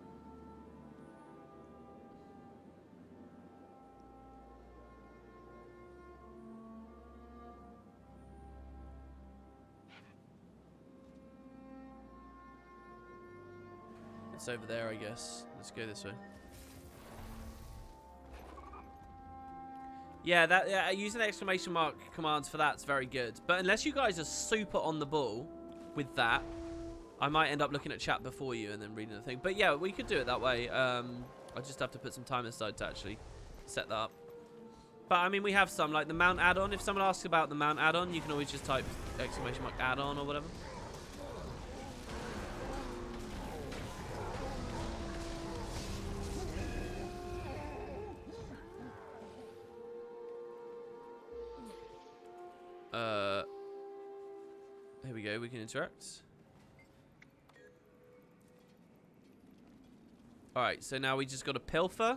It's over there, I guess. Let's go this way. Yeah, using exclamation mark commands for that's very good. But unless you guys are super on the ball with that, I might end up looking at chat before you and then reading the thing. But yeah, we could do it that way. I just have to put some time aside to actually set that up. But I mean, we have some, like the mount add-on. If someone asks about the mount add-on, you can always just type exclamation mark add-on or whatever. Here we go, we can interact. Alright, so now we just got to pilfer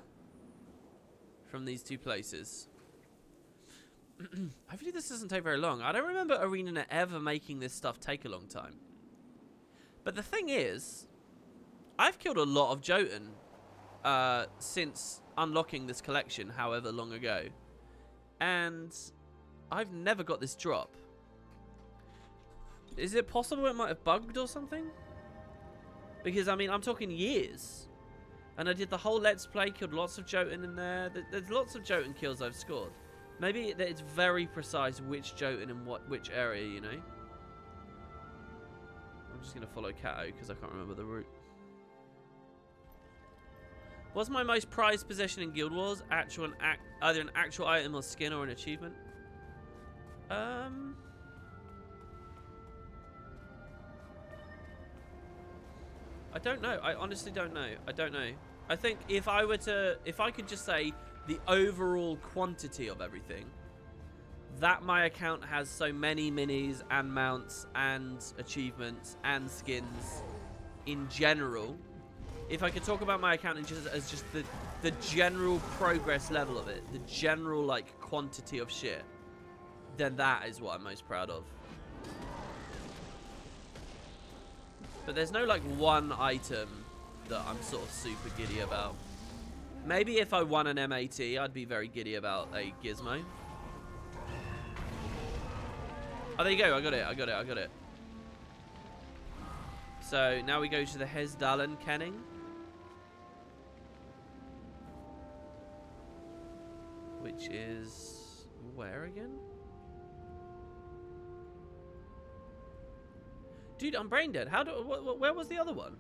from these two places. Hopefully this doesn't take very long. I don't remember ArenaNet ever making this stuff take a long time. But the thing is, I've killed a lot of Jotun since unlocking this collection however long ago. And I've never got this drop. Is it possible it might have bugged or something? Because, I mean, I'm talking years. And I did the whole Let's Play, killed lots of Jotun in there. There's lots of Jotun kills I've scored. Maybe it's very precise which Jotun in which area, you know? I'm just going to follow Kato because I can't remember the route. What's my most prized possession in Guild Wars? Either an actual item or skin or an achievement? I don't know. I honestly don't know. I don't know. I think if I could just say the overall quantity of everything, that my account has so many minis and mounts and achievements and skins in general. If I could talk about my account as just the general progress level of it, the general like quantity of shit, then that is what I'm most proud of. But there's no like one item that I'm sort of super giddy about. Maybe if I won an MAT, I'd be very giddy about a gizmo. Oh, there you go. I got it. So now we go to the Hesdalen Kenning. Which is where again? Dude, I'm brain dead. Where was the other one?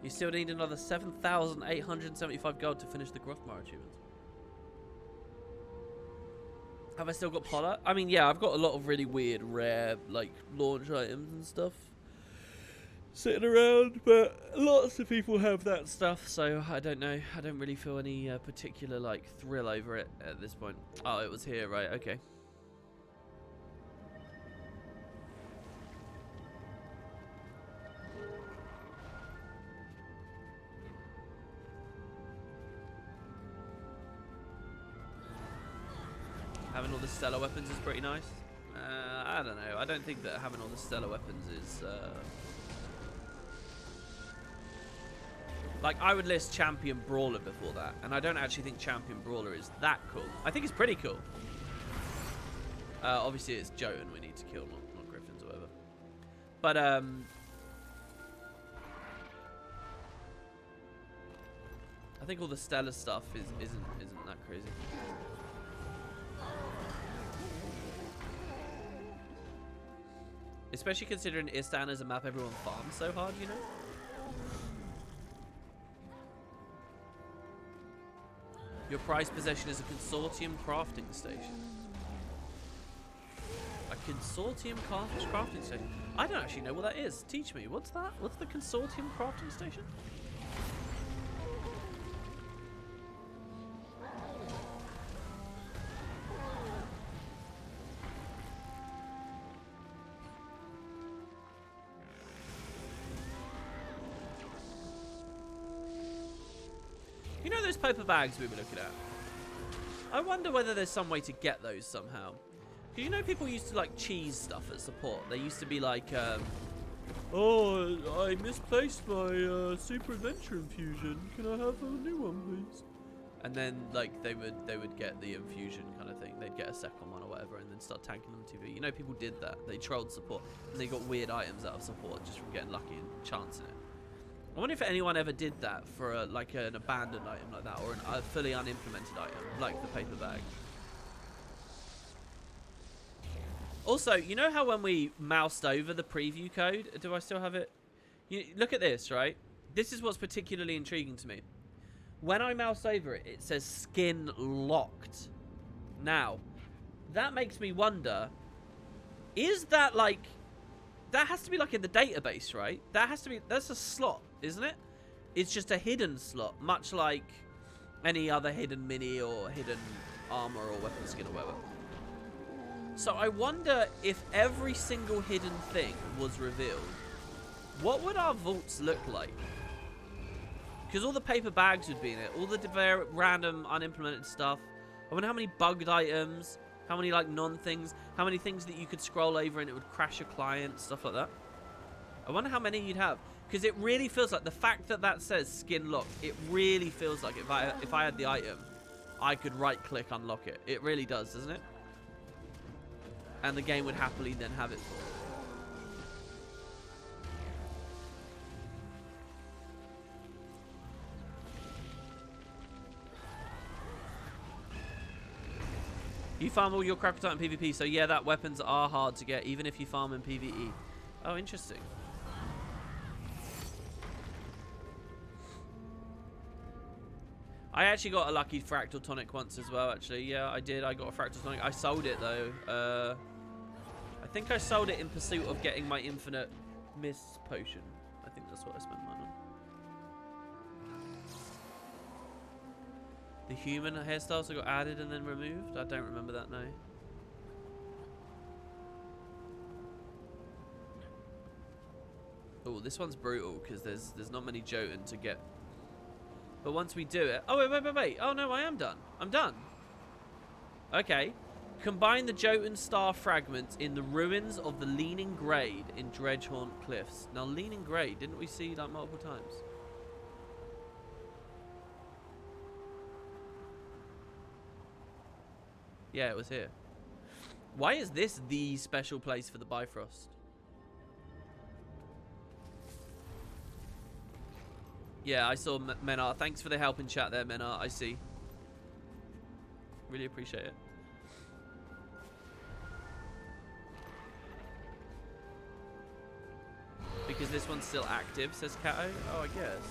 You still need another 7,875 gold to finish the Grothmar achievements. Have I still got Polar? I mean, yeah, I've got a lot of really weird, rare, like, launch items and stuff sitting around, but lots of people have that stuff, so I don't know. I don't really feel any particular, like, thrill over it at this point. Oh, it was here, right, okay. Having all the stellar weapons is pretty nice. I don't know. I don't think that having all the stellar weapons is... Like, I would list Champion Brawler before that, and I don't actually think Champion Brawler is that cool. I think it's pretty cool. Obviously, it's Jotun we need to kill, not Griffins or whatever. But, I think all the stellar stuff isn't that crazy. Especially considering Istan is a map everyone farms so hard, you know? Your prized possession is a consortium crafting station. A consortium crafting station? I don't actually know what that is. Teach me. What's that? What's the consortium crafting station? You know those paper bags we were looking at? I wonder whether there's some way to get those somehow. Because you know people used to like cheese stuff at support. They used to be like, oh, I misplaced my Super Adventure Infusion. Can I have a new one, please? And then like they would get the infusion kind of thing. They'd get a second one or whatever, and then start tanking them on TV. You know people did that. They trolled support, and they got weird items out of support just from getting lucky and chancing it. I wonder if anyone ever did that for like an abandoned item like that, or a fully unimplemented item like the paper bag. Also, you know how when we moused over the preview code, do I still have it? Look at this, right? This is what's particularly intriguing to me. When I mouse over it, it says skin locked. Now, that makes me wonder, is that like... That has to be like in the database, right? That has to be... That's a slot, isn't it? It's just a hidden slot, much like any other hidden mini or hidden armor or weapon skin or whatever. So I wonder if every single hidden thing was revealed, what would our vaults look like? Because all the paper bags would be in it, all the random unimplemented stuff. I wonder how many bugged items, how many like non-things, how many things that you could scroll over and it would crash a client, stuff like that. I wonder how many you'd have. Because it really feels like the fact that that says skin locked, it really feels like if I had the item, I could right click unlock it. It really does, doesn't it? And the game would happily then have it for it. You farm all your Crocodile in PvP, so yeah, that weapons are hard to get, even if you farm in PvE. Oh, interesting. I actually got a lucky Fractal Tonic once as well, actually. Yeah, I did. I got a Fractal Tonic. I sold it, though. I think I sold it in pursuit of getting my Infinite Mist Potion. I think that's what I spent mine on. The human hairstyles that got added and then removed? I don't remember that, no. Oh, this one's brutal because there's not many Jotun to get. But once we do it... Oh, wait. Oh, no, I am done. I'm done. Okay. Combine the Jotun Star fragments in the ruins of the Leaning Grade in Dredgehaunt Cliffs. Now, Leaning Grade, didn't we see that multiple times? Yeah, it was here. Why is this the special place for the Bifrost? Yeah, I saw Menart. Thanks for the help in chat there, Menart. I see. Really appreciate it. Because this one's still active, says Kato. Oh, I guess.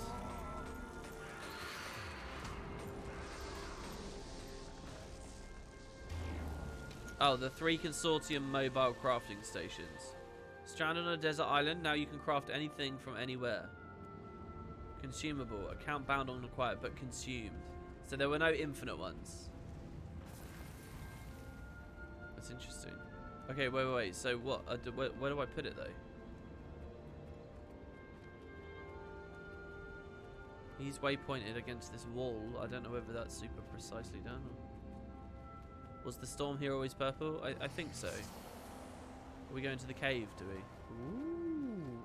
Oh, the 3 consortium mobile crafting stations. Stranded on a desert island, now you can craft anything from anywhere. Consumable, account bound on acquired, but consumed. So there were no infinite ones. That's interesting. Okay, wait. So what? Where do I put it though? He's waypointed against this wall. I don't know whether that's super precisely done. Or... Was the storm here always purple? I think so. Are we going to the cave, do we? Ooh.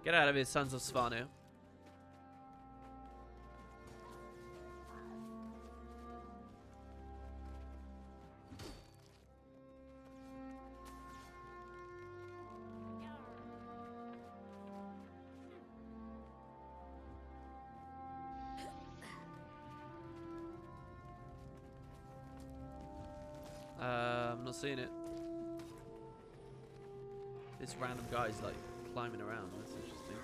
Get out of here, Sons of Svanu. I'm not seeing it. This random guy's like climbing around. That's interesting.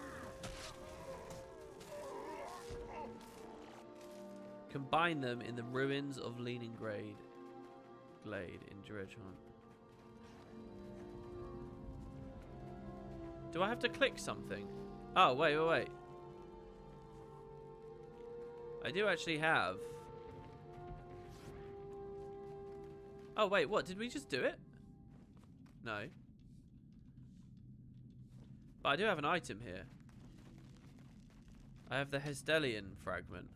Combine them in the ruins of Leaning Glade in Dredgehaunt. Do I have to click something? Oh, wait. I do actually have... Oh, wait, what? Did we just do it? No. But I do have an item here. I have the Hestelian fragment.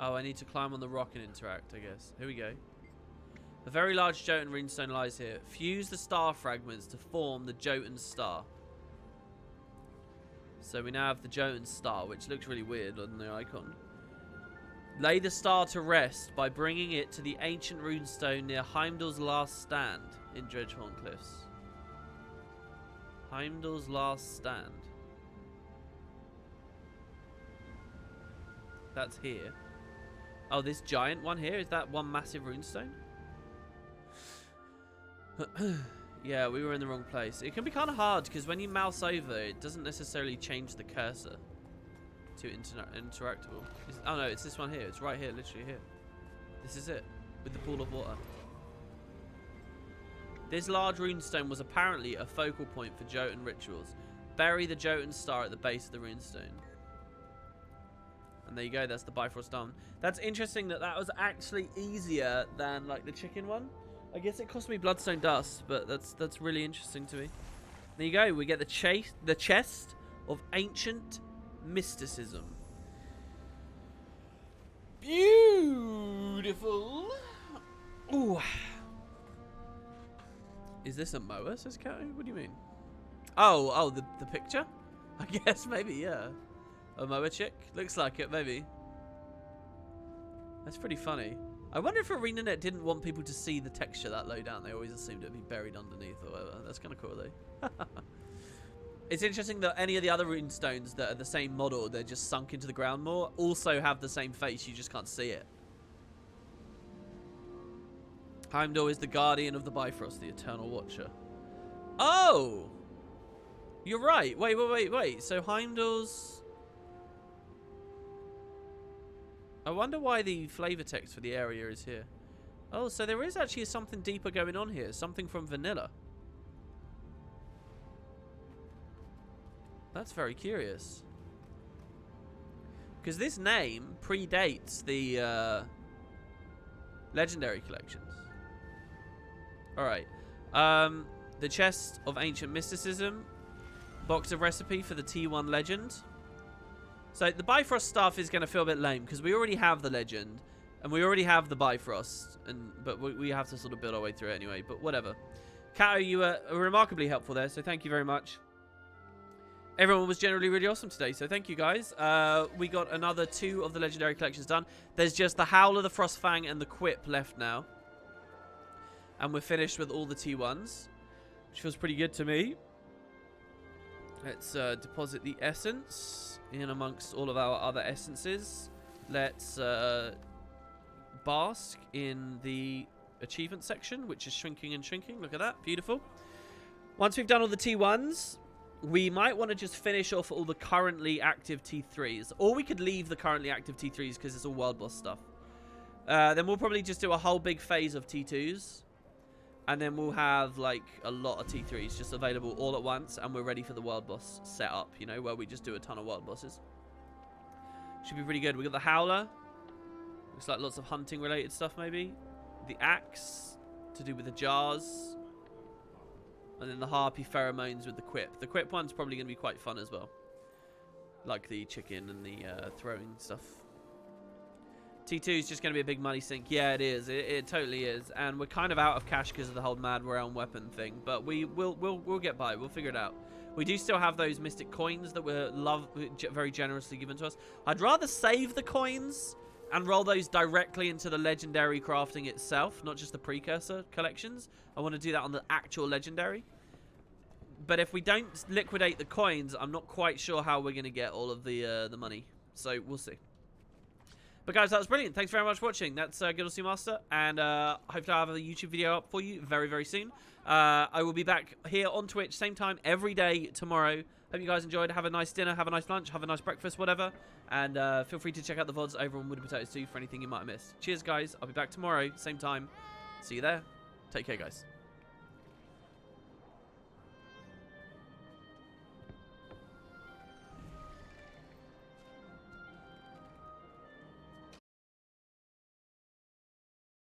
Oh, I need to climb on the rock and interact, I guess. Here we go. A very large Jotun runestone lies here. Fuse the star fragments to form the Jotun star. So we now have the Jotun star, which looks really weird on the icon. Lay the star to rest by bringing it to the ancient runestone near Heimdall's Last Stand in Dredgehaunt Cliffs. Heimdall's Last Stand. That's here. Oh, this giant one here? Is that one massive runestone? Yeah, we were in the wrong place. It can be kind of hard because when you mouse over, it doesn't necessarily change the cursor to interactable. Oh no, it's this one here. It's right here, literally here. This is it, with the pool of water. This large runestone was apparently a focal point for Jotun rituals. Bury the Jotun star at the base of the runestone. And there you go, that's the Bifrost done. That's interesting that that was actually easier than like the chicken one. I guess it cost me bloodstone dust, but that's really interesting to me. There you go, we get the chest of ancient mysticism. Beautiful. Ooh. Is this a mower, says Kato? What do you mean? Oh, the picture? I guess maybe, yeah. A mower chick? Looks like it, maybe. That's pretty funny. I wonder if ArenaNet didn't want people to see the texture that low down. They always assumed it would be buried underneath or whatever. That's kind of cool, though. It's interesting that any of the other runestones that are the same model, they're just sunk into the ground more, also have the same face. You just can't see it. Heimdall is the guardian of the Bifrost, the eternal watcher. Oh! You're right. Wait. So Heimdall's... I wonder why the flavor text for the area is here. Oh, so there is actually something deeper going on here. Something from vanilla. That's very curious. Because this name predates the legendary collections. Alright. The Chest of Ancient Mysticism. Box of Recipe for the T1 Legend. So the Bifrost stuff is going to feel a bit lame because we already have the legend and we already have the Bifrost, but we have to sort of build our way through it anyway. But whatever. Kato, you were remarkably helpful there, so thank you very much. Everyone was generally really awesome today, so thank you guys. We got another 2 of the legendary collections done. There's just the Howler, the Frostfang, and the Quip left now, and we're finished with all the T1s, which feels pretty good to me. Let's deposit the essence in amongst all of our other essences. Let's bask in the achievement section, which is shrinking and shrinking. Look at that. Beautiful. Once we've done all the T1s, we might want to just finish off all the currently active T3s. Or we could leave the currently active T3s because it's all world boss stuff. Then we'll probably just do a whole big phase of T2s. And then we'll have, like, a lot of T3s just available all at once. And we're ready for the world boss setup, you know, where we just do a ton of world bosses. Should be pretty good. We got the Howler. Looks like lots of hunting-related stuff, maybe. The Axe, to do with the jars. And then the Harpy Pheromones with the Quip. The Quip one's probably going to be quite fun as well. Like the chicken and the throwing stuff. T2 is just going to be a big money sink. Yeah, it is. It totally is. And we're kind of out of cash because of the whole Mad Realm weapon thing. But we'll get by. We'll figure it out. We do still have those mystic coins that were very generously given to us. I'd rather save the coins and roll those directly into the legendary crafting itself, not just the precursor collections. I want to do that on the actual legendary. But if we don't liquidate the coins, I'm not quite sure how we're going to get all of the money. So we'll see. But guys, that was brilliant. Thanks very much for watching. That's Good Sea Master, and hopefully I'll have a YouTube video up for you very, very soon. I will be back here on Twitch, same time, every day tomorrow. Hope you guys enjoyed. Have a nice dinner, have a nice lunch, have a nice breakfast, whatever. And feel free to check out the VODs over on Woody Potatoes too for anything you might have missed. Cheers, guys. I'll be back tomorrow, same time. See you there. Take care, guys.